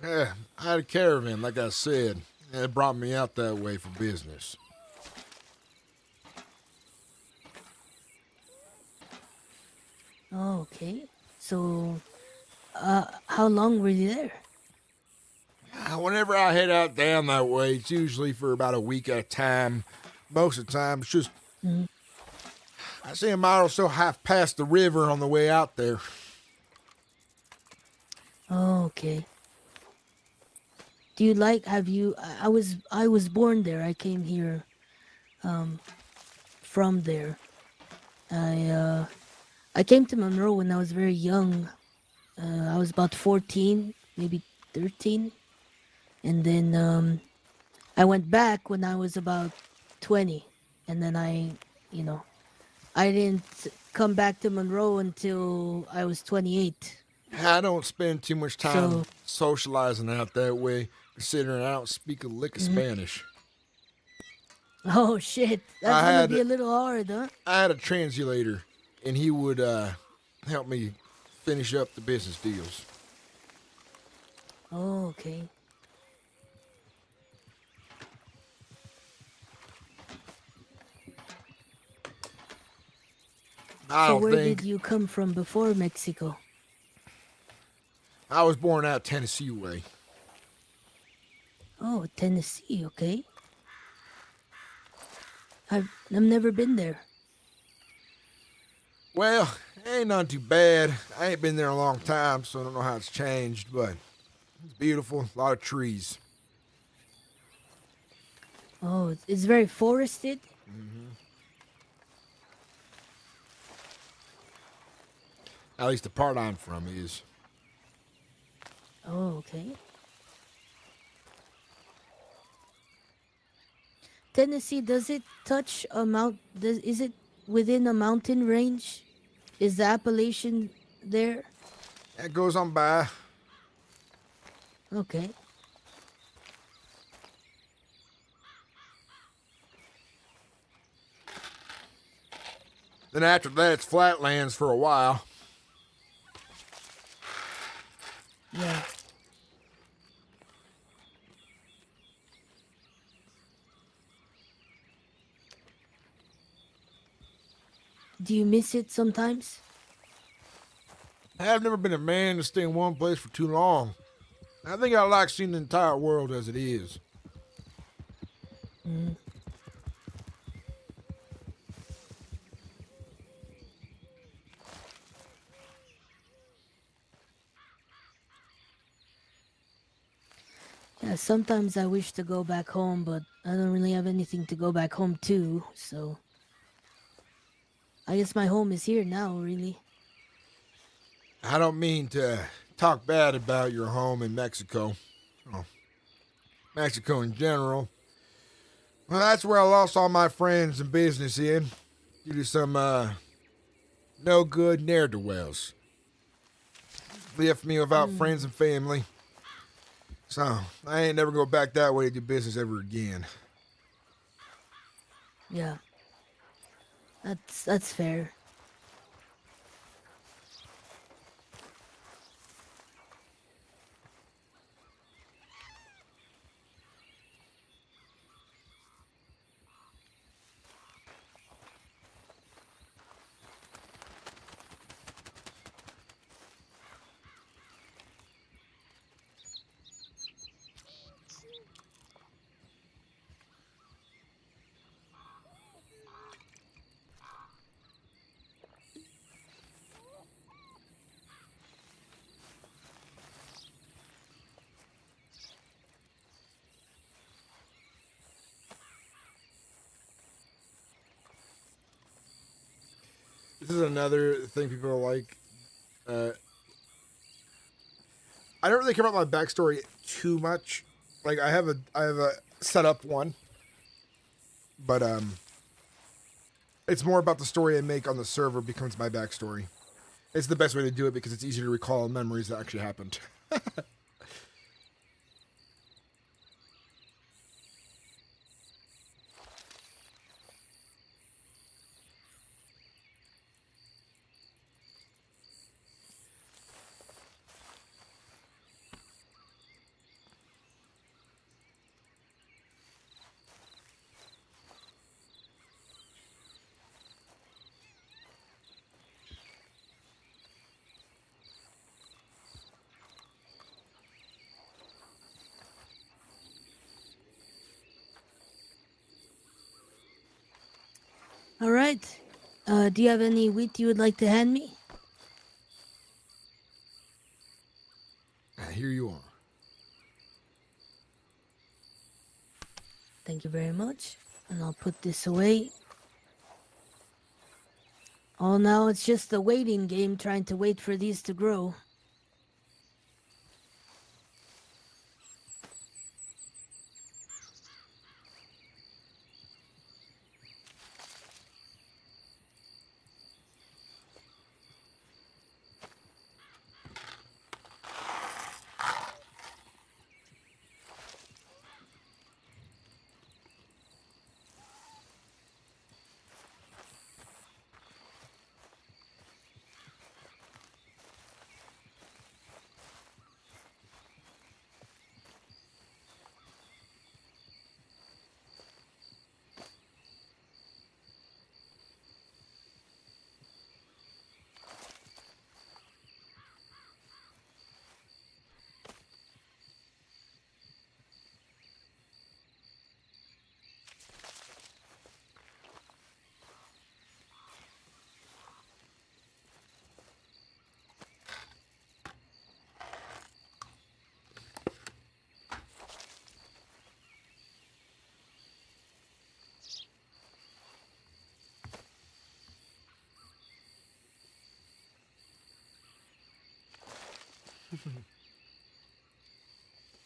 Yeah, I had a caravan, like I said. And it brought me out that way for business. Oh, okay. So, how long were you there? Whenever I head out down that way, it's usually for about a week at a time. Most of the time, it's just... I see a mile or so half past the river on the way out there. Oh, okay. Do you like? Have you? I was born there. I came here, from there. I came to Monroe when I was very young. I was about 14, maybe 13, and then I went back when I was about 20, and then you know, I didn't come back to Monroe until I was 28. I don't spend too much time So- socializing out that way, considering I don't speak a lick of Spanish. Oh shit, that's I gonna had- be a little hard, huh? I had a translator, and he would help me finish up the business deals. Oh, okay. I So don't where think... did you come from before Mexico? I was born out Tennessee way. Oh, Tennessee, okay. I've never been there. Well, it ain't not too bad. I ain't been there a long time, so I don't know how it's changed, but it's beautiful. A lot of trees. Oh, it's very forested. At least the part I'm from is. Oh, okay. Tennessee, does it touch a mount? Is it within a mountain range? Is the Appalachian there? That goes on by. Okay. Then after that, it's flatlands for a while. Yeah. Do you miss it sometimes? I've never been a man to stay in one place for too long. I think I like seeing the entire world as it is. Yeah, sometimes I wish to go back home, but I don't really have anything to go back home to, so I guess my home is here now, really. I don't mean to talk bad about your home in Mexico. Oh, Mexico in general. Well, that's where I lost all my friends and business in, due to some, no good ne'er-do-wells. Left me without friends and family. So, I ain't never go back that way to do business ever again. Yeah. That's fair. This is another thing people like. I don't really care about my backstory too much. Like I have a set up one, but it's more about the story I make on the server becomes my backstory. It's the best way to do it because it's easier to recall memories that actually happened. All right. Do you have any wheat you would like to hand me? Here you are. Thank you very much. And I'll put this away. Oh, now it's just a waiting game, trying to wait for these to grow.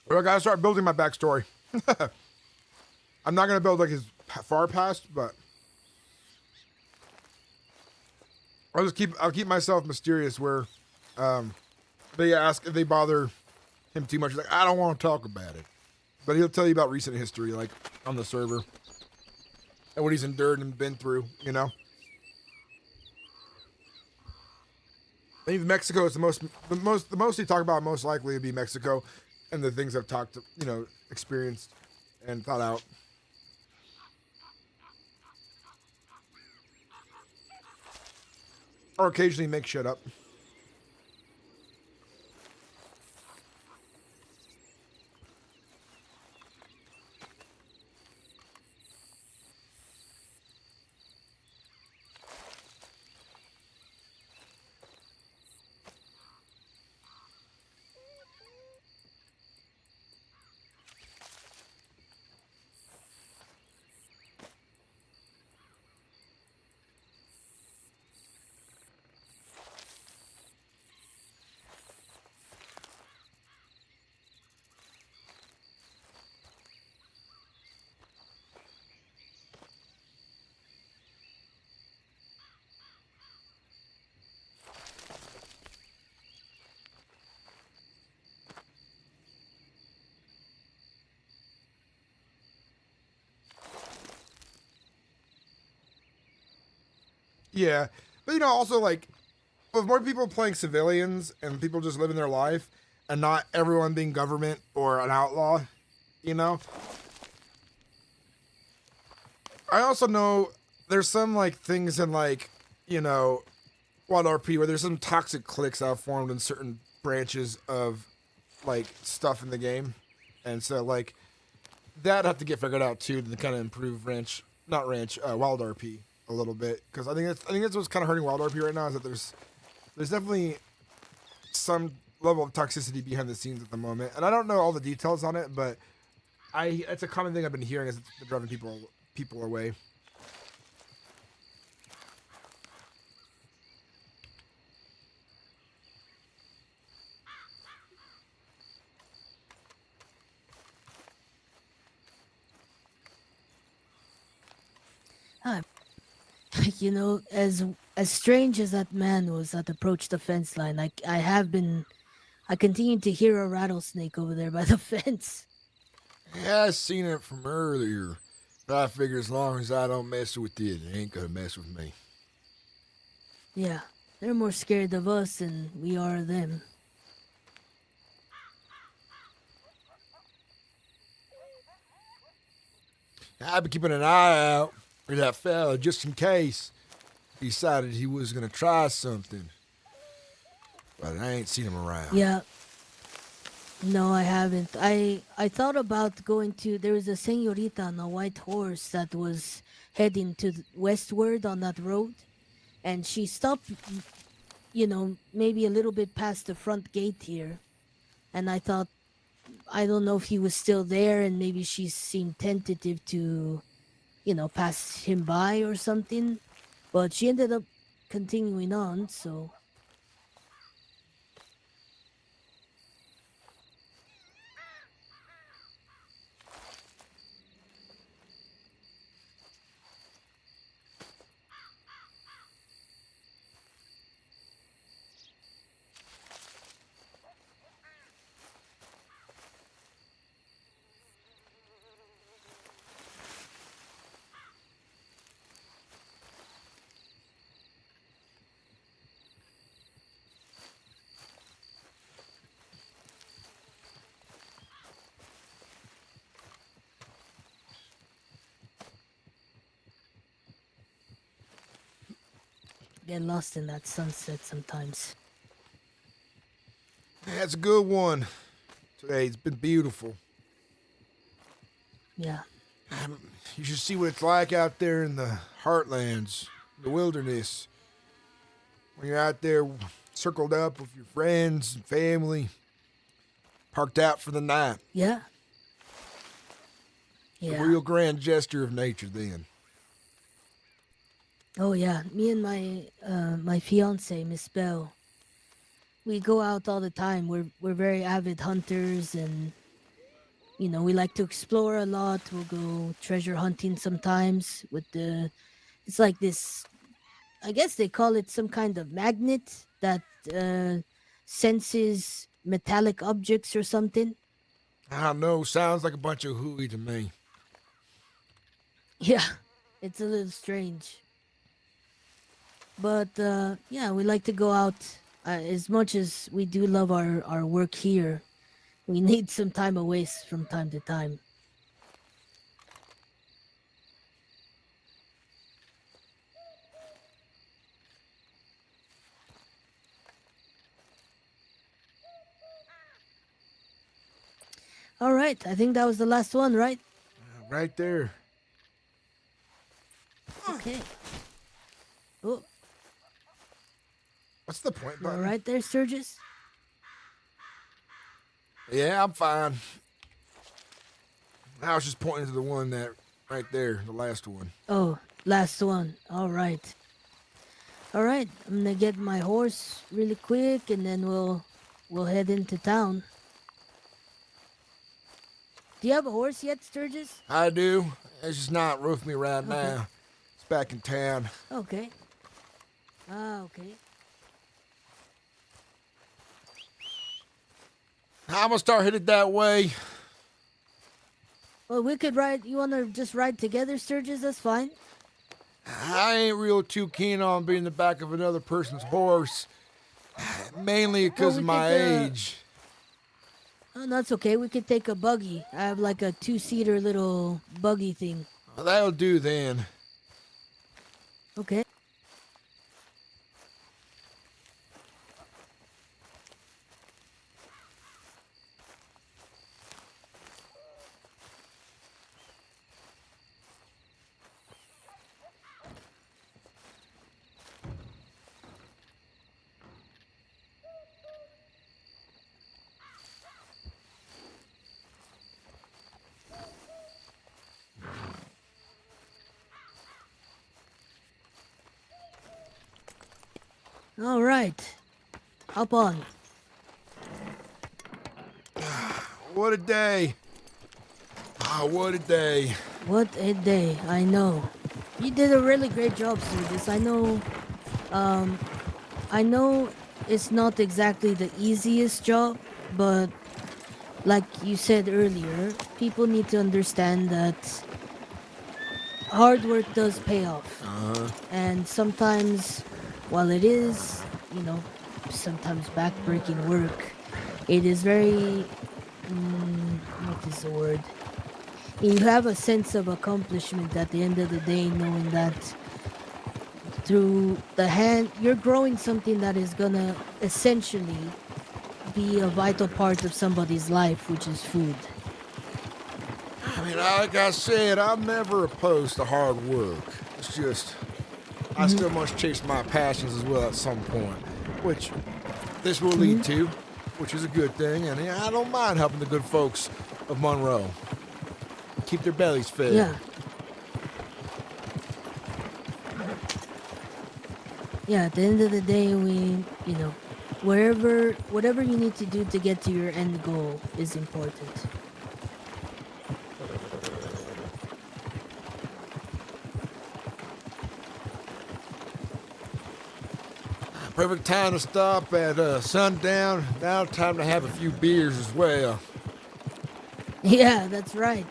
Well, I gotta start building my backstory. I'm not gonna build like his far past, but I'll keep myself mysterious. Where they ask if they bother him too much, he's like I don't want to talk about it, but he'll tell you about recent history, like on the server, and what he's endured and been through. You know, I think Mexico is the most he talk about. Most likely to be Mexico, and the things I've experienced and thought out. Or occasionally make shit up. Yeah, but also like with more people playing civilians and people just living their life, and not everyone being government or an outlaw, I also know there's some like things in like Wild RP where there's some toxic cliques that have formed in certain branches of like stuff in the game, and so like that have to get figured out too to kind of improve Wild RP a little bit, because I think that's what's kind of hurting Wild RP right now, is that there's definitely some level of toxicity behind the scenes at the moment, and I don't know all the details on it, but it's a common thing I've been hearing, is it's been driving people away. you know, as strange as that man was that approached the fence line, I continue to hear a rattlesnake over there by the fence. Yeah, I seen it from earlier. But I figure as long as I don't mess with it, it ain't gonna mess with me. Yeah, they're more scared of us than we are of them. I've been keeping an eye out for that fella just in case he decided he was gonna try something. But I ain't seen him around. Yeah. No, I haven't. I thought about going to. There was a señorita on a white horse that was heading to westward on that road, and she stopped. You know, maybe a little bit past the front gate here, and I thought, I don't know if he was still there, and maybe she seemed tentative to, you know, pass him by or something, but she ended up continuing on. So. Get lost in that sunset sometimes. That's a good one. Today's been beautiful. Yeah. You should see what it's like out there in the heartlands, the wilderness. When you're out there circled up with your friends and family, parked out for the night. Yeah. A Yeah. real grand gesture of nature then. Oh yeah. Me and my fiance, Miss Belle, we go out all the time. We're very avid hunters, and you know, we like to explore a lot. We'll go treasure hunting sometimes with the. It's like this. I guess they call it some kind of magnet that senses metallic objects or something. I don't know, sounds like a bunch of hooey to me. Yeah, it's a little strange. But yeah, we like to go out. As much as we do love our work here, we need some time away from time to time. All right, I think that was the last one, right? Right there. Okay. Oh, What's the point you all button? right there, Sturgis? Yeah, I'm fine. I was just pointing to the one that right there, the last one. Oh, last one. All right. All right, I'm gonna get my horse really quick, and then we'll head into town. Do you have a horse yet, Sturgis? I do. It's just not with me right Okay. now. It's back in town. Okay. Ah, okay. I'm gonna start headed that way. Well, we could ride. You want to just ride together, Sturgis? That's fine. I ain't real too keen on being in the back of another person's horse. Mainly because we of my could, age. Oh, that's okay. We could take a buggy. I have like a 2-seater little buggy thing. Well, that'll do then. Okay. All right. Hop on. What a day. Ah, what a day. What a day. I know. You did a really great job, Sturgis. Um, I know it's not exactly the easiest job, but like you said earlier, people need to understand that hard work does pay off. Uh-huh. And sometimes, while it is, sometimes backbreaking work, it is very, what is the word? You have a sense of accomplishment at the end of the day, knowing that through the hand, you're growing something that is gonna essentially be a vital part of somebody's life, which is food. I mean, like I said, I'm never opposed to hard work. It's just, I still must chase my passions as well at some point, which this will lead to, which is a good thing. And yeah, I don't mind helping the good folks of Monroe keep their bellies fed. Yeah. Yeah, at the end of the day, whatever you need to do to get to your end goal is important. Perfect time to stop at sundown. Now time to have a few beers as well. Yeah, that's right.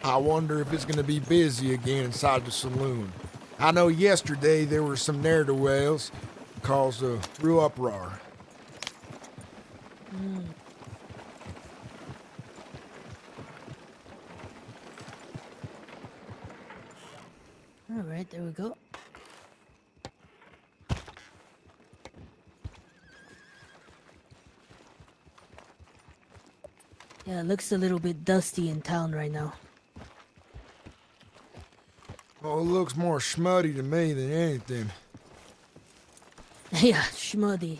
I wonder if it's going to be busy again inside the saloon. I know yesterday there were some ne'er-do-wells caused a real uproar. All right, there we go. Yeah, it looks a little bit dusty in town right now. Well, it looks more schmutty to me than anything. Yeah, schmuddy.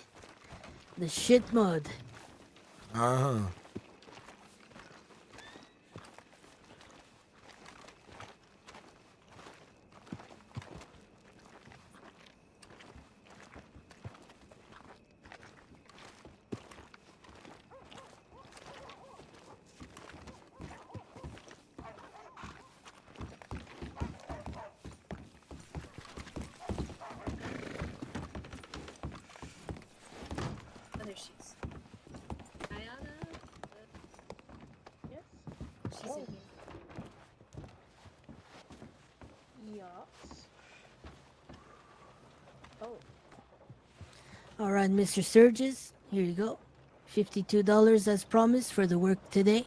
The shit mud. Uh-huh. There she is. Diana? Yes? She's in here. Yes. Oh. All right, Mr. Sturgis, here you go. $52 as promised for the work today.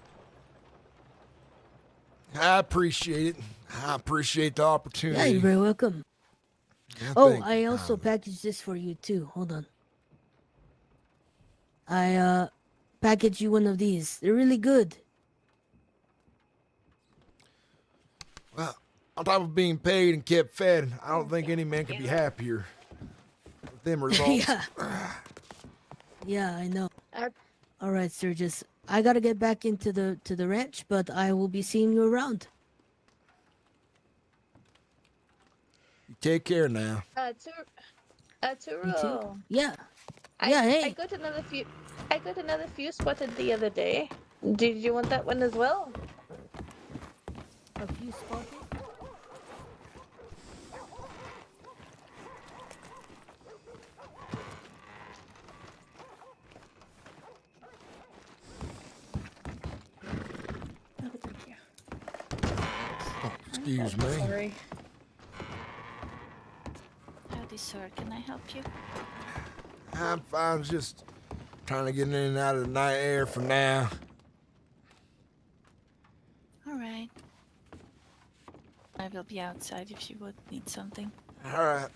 I appreciate it. I appreciate the opportunity. Yeah, you're very welcome. Yeah, Oh, thank I you. also packaged this for you too. Hold on. I packaged you one of these. They're really good. Well, on top of being paid and kept fed, I don't think any man could be happier with them results. Yeah. Yeah, I know. Uh, All right, Sturgis. I gotta get back into the ranch, but I will be seeing you around. You take care now. You too? Turo. Yeah. I, Yeah, hey. I got another few spotted the other day. Did you want that one as well? A few spotted? Oh, thank you. Oh, excuse me. Sorry. Howdy, sir. Can I help you? I'm fine, just trying to get in and out of the night air for now. All right. I will be outside if you would need something. All right.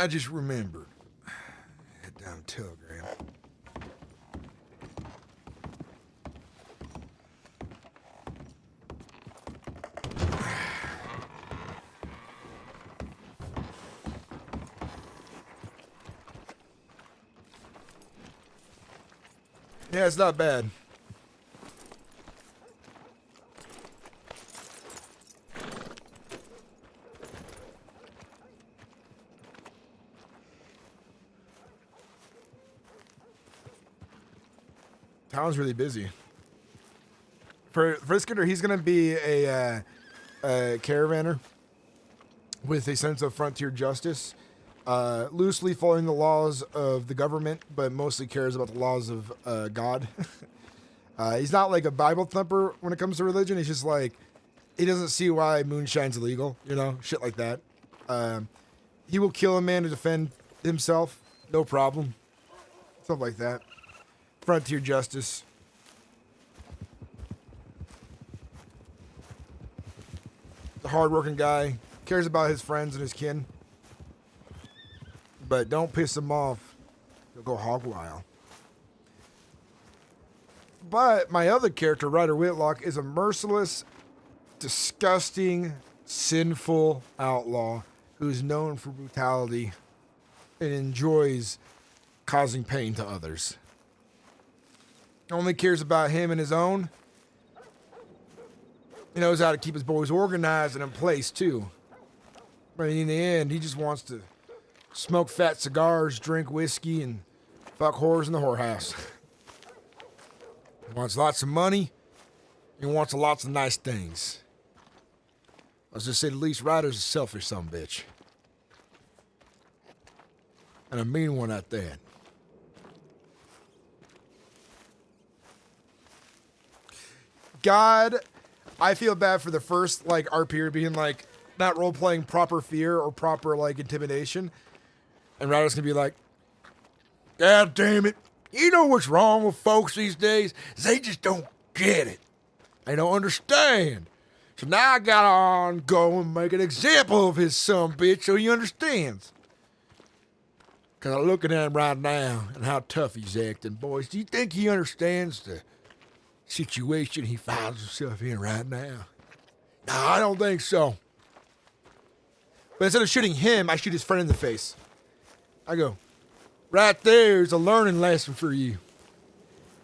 I just remembered. Head down Telegram. Yeah, it's not bad. Town's really busy. For Frisker, he's gonna be a caravaner with a sense of frontier justice, loosely following the laws of the government, but mostly cares about the laws of God. He's not like a Bible thumper when it comes to religion. He's just like, he doesn't see why moonshine's illegal, you know, shit like that. He will kill a man to defend himself, no problem. Stuff like that. Frontier justice. The hardworking guy, cares about his friends and his kin. But don't piss him off. He'll go hog wild. But my other character, Ryder Whitlock, is a merciless, disgusting, sinful outlaw who is known for brutality and enjoys causing pain to others. Only cares about him and his own. He knows how to keep his boys organized and in place, too. But in the end, he just wants to smoke fat cigars, drink whiskey, and fuck whores in the whorehouse. He wants lots of money. He wants lots of nice things. Let's just say the least, Ryder's a selfish sumbitch. And a mean one at that. God, I feel bad for the first, like, RP being, like, not role-playing proper fear or proper, like, intimidation. And Ryder's gonna be like, God damn it. You know what's wrong with folks these days? They just don't get it. They don't understand. So now I gotta go and make an example of his son bitch so he understands. Because I'm looking at him right now and how tough he's acting. Boys, do you think he understands the situation he finds himself in right now? No, I don't think so. But instead of shooting him, I shoot his friend in the face. I go, right there's a learning lesson for you.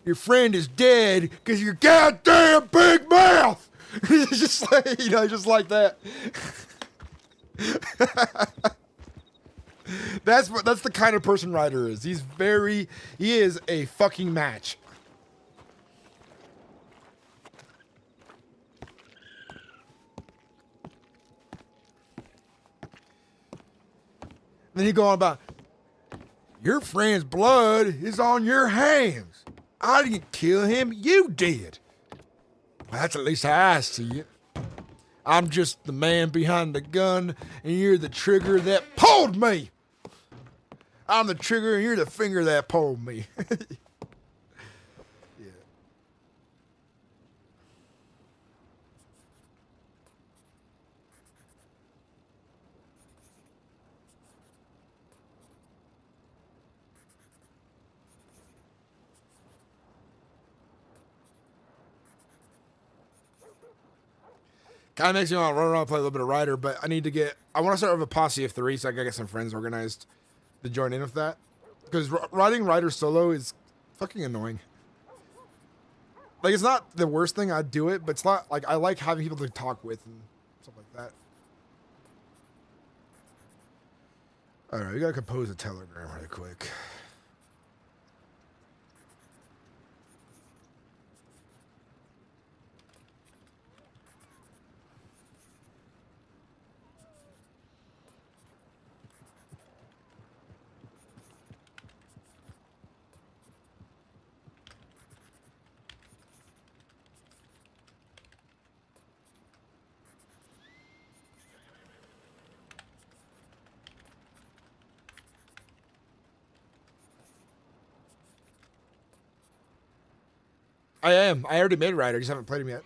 Your friend is dead because your goddamn big mouth. It's just like, you know, just like that. That's the kind of person Ryder is. He is a fucking match. Then you go on about, your friend's blood is on your hands. I didn't kill him, you did. Well, that's at least how I see it. I'm just the man behind the gun, and you're the trigger that pulled me. I'm the trigger, and you're the finger that pulled me. Yeah. Kind of makes me want to run around and play a little bit of Ryder, but I want to start with a posse of 3 so I can get some friends organized to join in with that. Because riding Ryder solo is fucking annoying. Like, it's not the worst thing, I'd do it, but it's not, like, I like having people to talk with and stuff like that. Alright, we gotta compose a telegram really quick. I am. I already made Ryder, just haven't played him yet.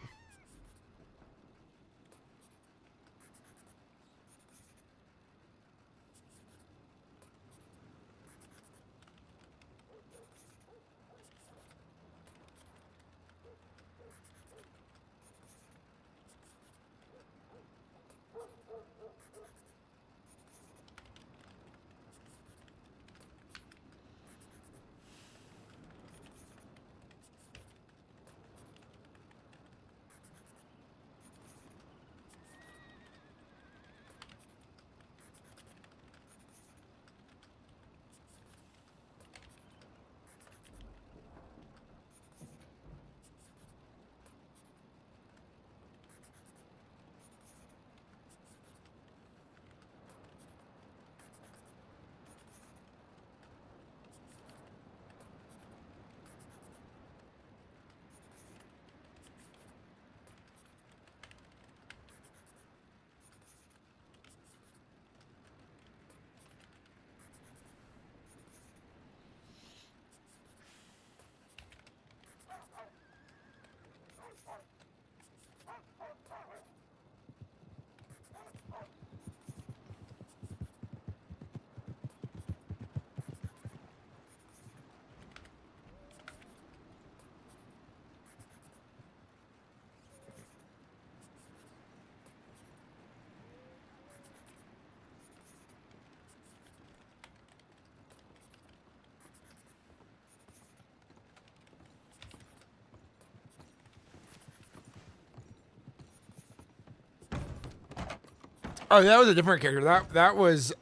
Oh, that was a different character. That was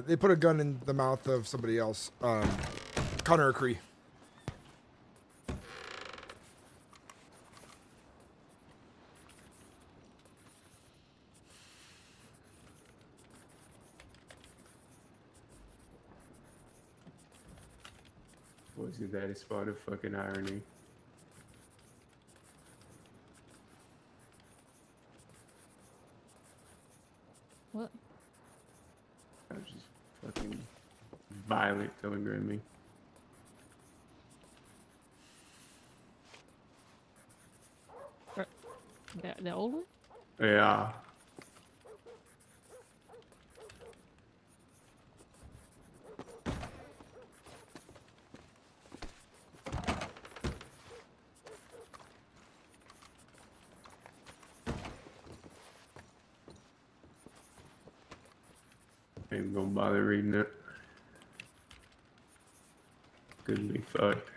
they put a gun in the mouth of somebody else. Connor Cree. Wasn't that a spot of fucking irony? What? I was just fucking violent telegram me. The old one? Yeah. Ain't gonna bother reading it. Couldn't be fucked.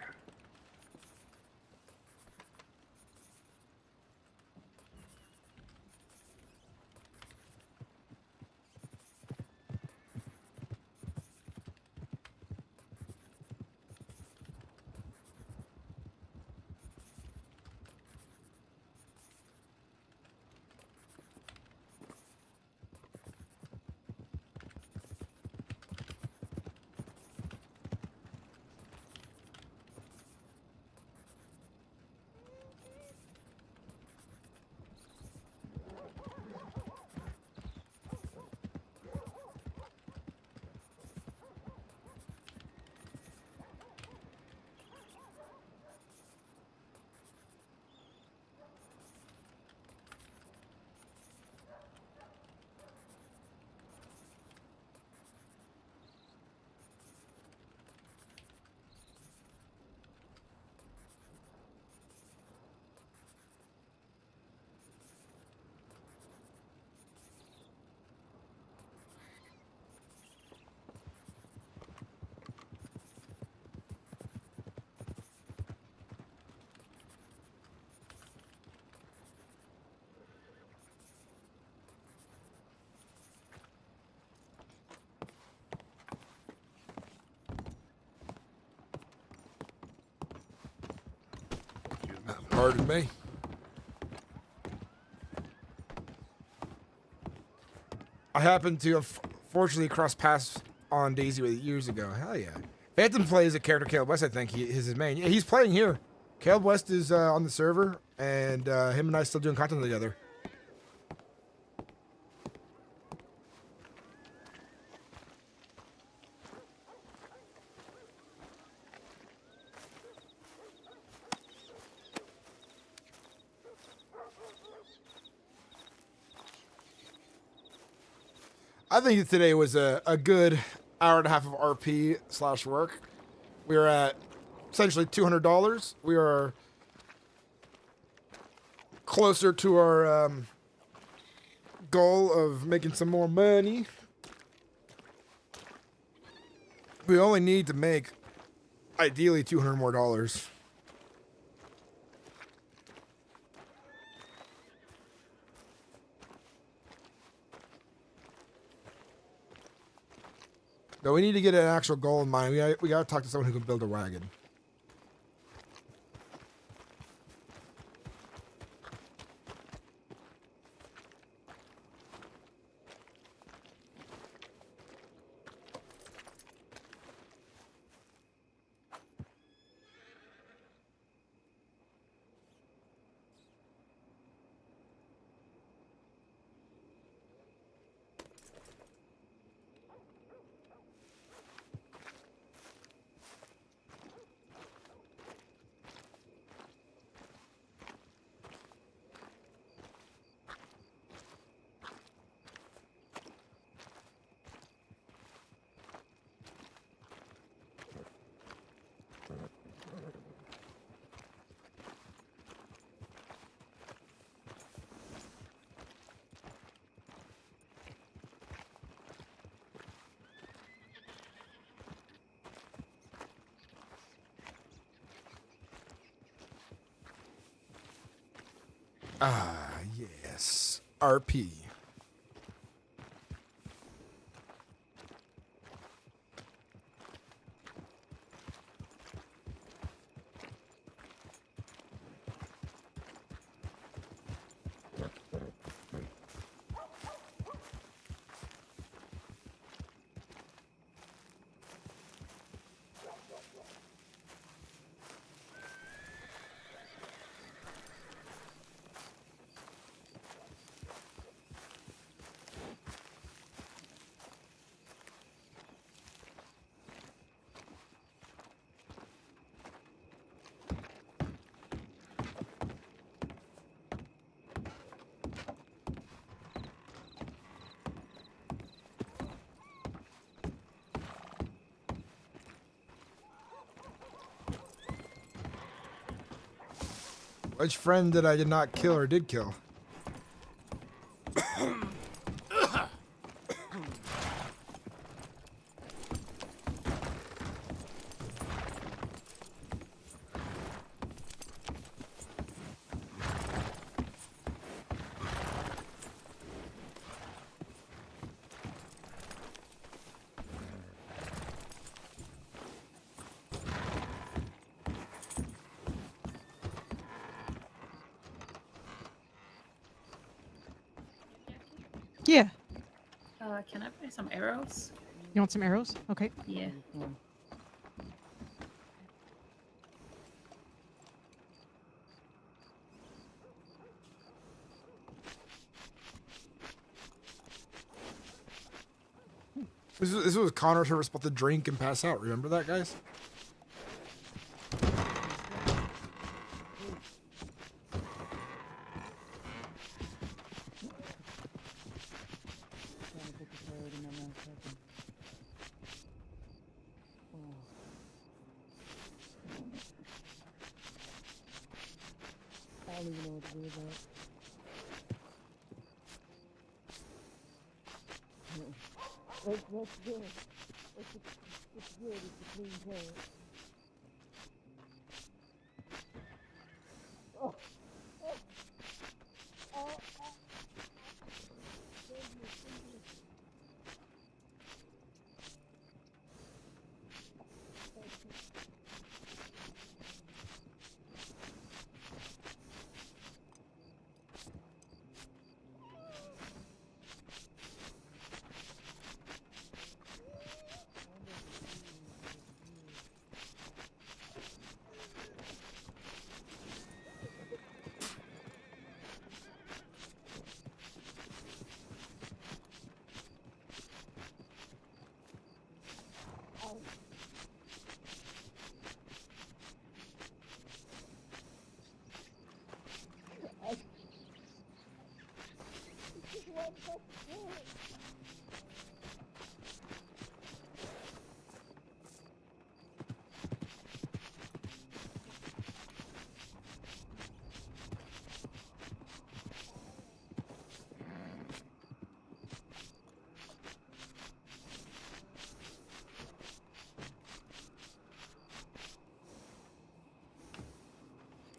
Pardon me. I happened to fortunately cross paths on Daisy with it years ago. Hell yeah. Phantom plays a character, Caleb West, I think. Is his main. Yeah, he's playing here. Caleb West is on the server, and him and I still doing content together. I think today was a good hour and a half of RP / work. We are at essentially $200. We are closer to our goal of making some more money. We only need to make ideally $200 more. No, we need to get an actual goal in mind. We got to talk to someone who can build a wagon. Ah, yes. RP. Which friend did I did not kill or did kill? Yeah. Can I buy some arrows? You want some arrows? Okay. Yeah. This was Connor's who was supposed to drink and pass out. Remember that, guys? I don't even know what to do with that. That's good. It's good. It's a clean carrot. Oh. Oh. Oh.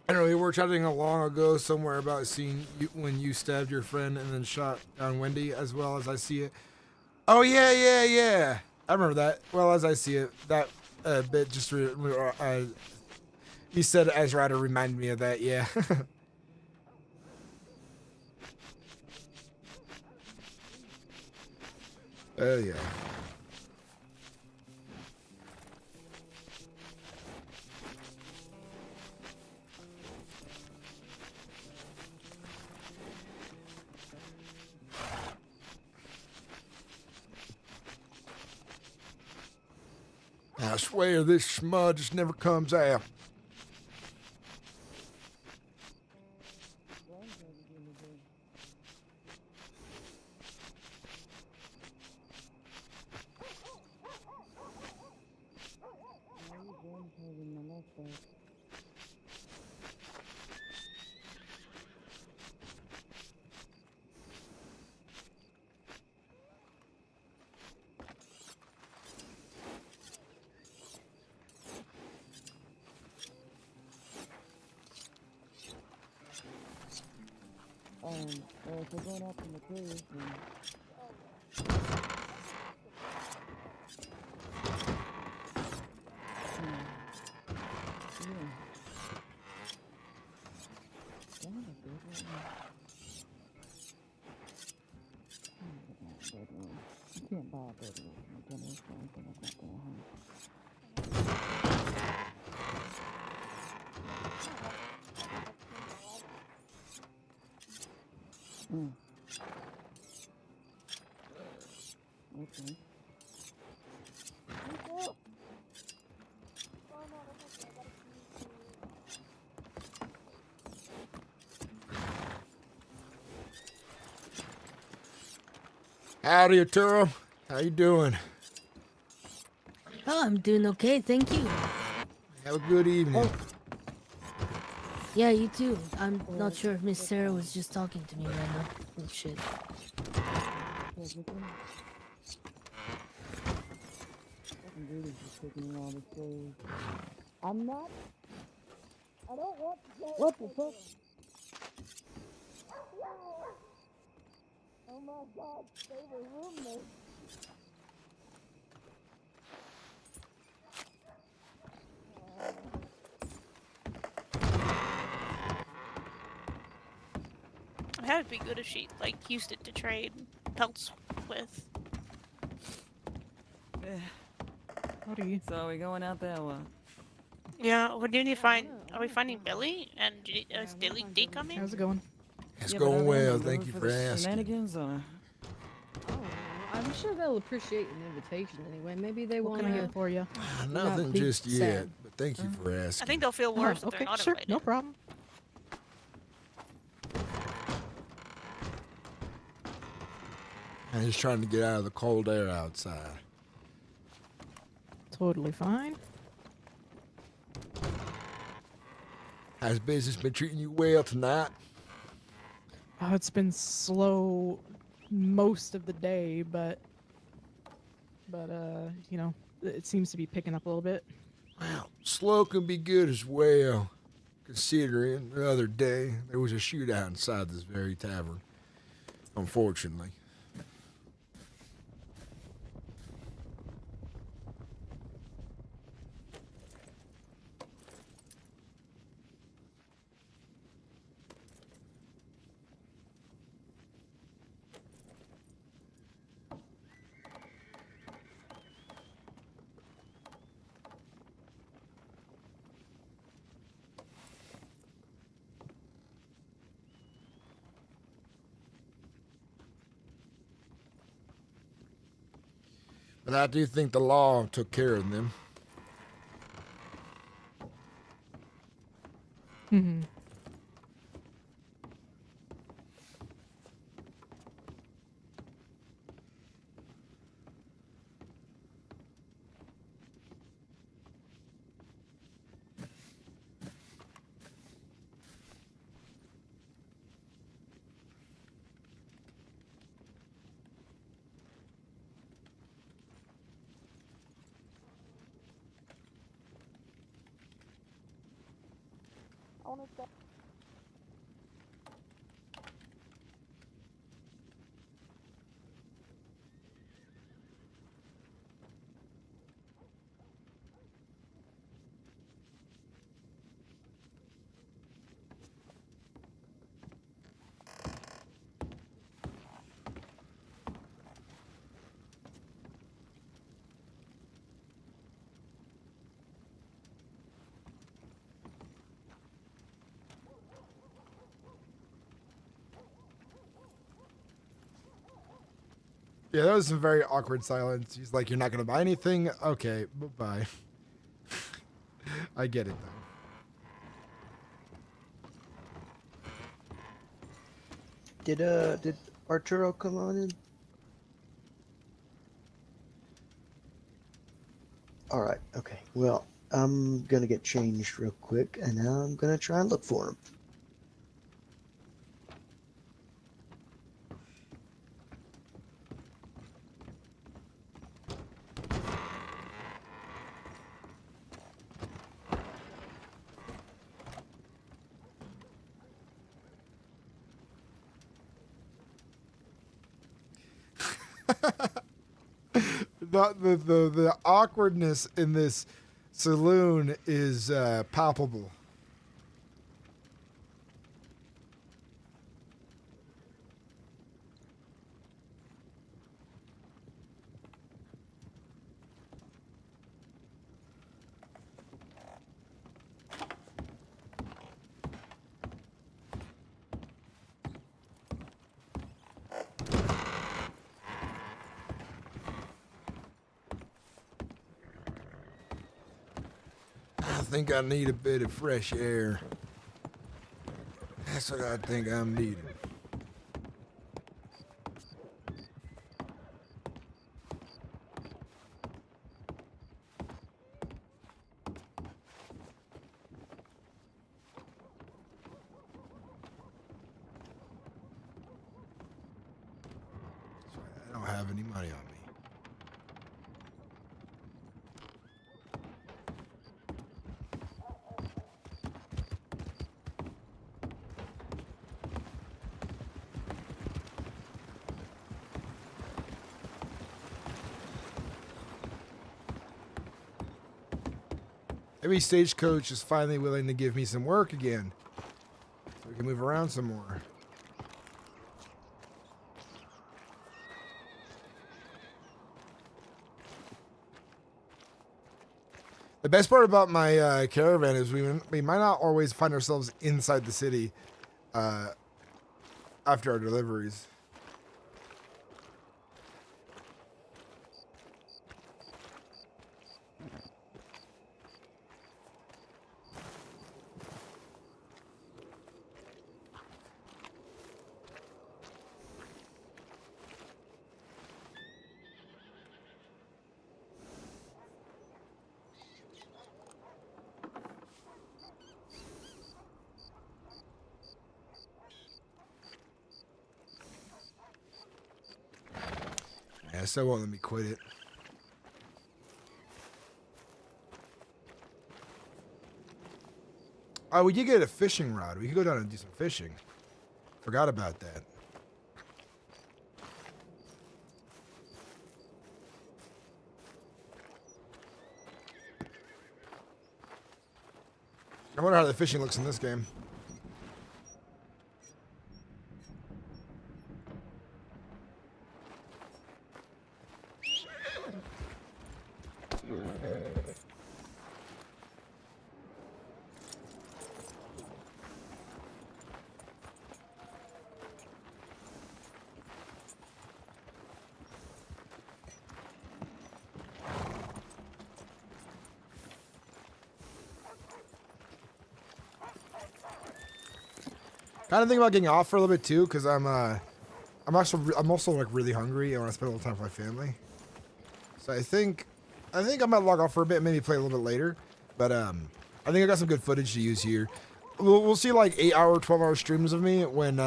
I don't know, we were chatting a long ago somewhere about seeing you when you stabbed your friend and then shot down Wendy, as well as I see it. Oh yeah. I remember that. Well, as I see it, that bit just you said Ezra reminded me of that. Yeah. Oh yeah. I swear this smudge just never comes out. if we're going up in the cruise, then... You can't buy a bedroom. You can't anything like that there, Okay. Howdy, Arturo. How you doing? Oh, I'm doing okay, thank you. Have a good evening. Yeah, you too. I'm not sure if Miss Sarah was just talking to me right now. Oh shit. I'm not. I don't want to. What the fuck? Oh my God, they were roommates. That'd be good if she like used it to trade pelts with. Howdy. So are we going out there? What? Yeah, what do you need to find? Are we finding Billy? And is Billy D coming? How's it going? It's going well. Thank you for asking. Shenanigans, or? Oh, I'm sure they'll appreciate an invitation anyway. Maybe they What want can I to. get for you? Nothing be just yet, sad. but thank you for asking. I think they'll feel worse if okay, they're not sure, invited. no problem. I'm just trying to get out of the cold air outside. Totally fine. How's business been treating you well tonight? Oh, it's been slow most of the day, but you know, it seems to be picking up a little bit. Well, slow can be good as well, considering the other day there was a shootout inside this very tavern, unfortunately. But I do think the law took care of them. Mm-hmm. Yeah, that was some very awkward silence. He's like, "You're not gonna buy anything? Okay, bye." I get it though. Did Arturo come on in? All right. Okay. Well, I'm gonna get changed real quick, and now I'm gonna try and look for him. The awkwardness in this saloon is palpable. I think I need a bit of fresh air. That's what I think I'm needing. I don't have any money on me. Maybe Stagecoach is finally willing to give me some work again, so we can move around some more. The best part about my caravan is we might not always find ourselves inside the city after our deliveries. Yeah, so won't let me quit it. Oh, we did get a fishing rod. We could go down and do some fishing. Forgot about that. I wonder how the fishing looks in this game. Kind of thinking about getting off for a little bit too, because I'm also like really hungry. I want to spend a little time with my family. So I think I might log off for a bit, maybe play a little bit later. But I think I got some good footage to use here. We'll see like 8-hour, 12-hour streams of me when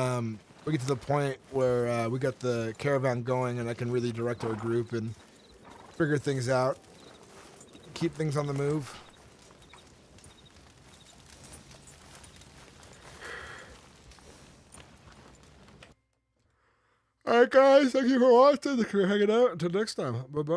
we get to the point where we got the caravan going and I can really direct our group and figure things out, keep things on the move. Alright guys, thank you for watching. Thank you for hanging out. Until next time. Bye-bye.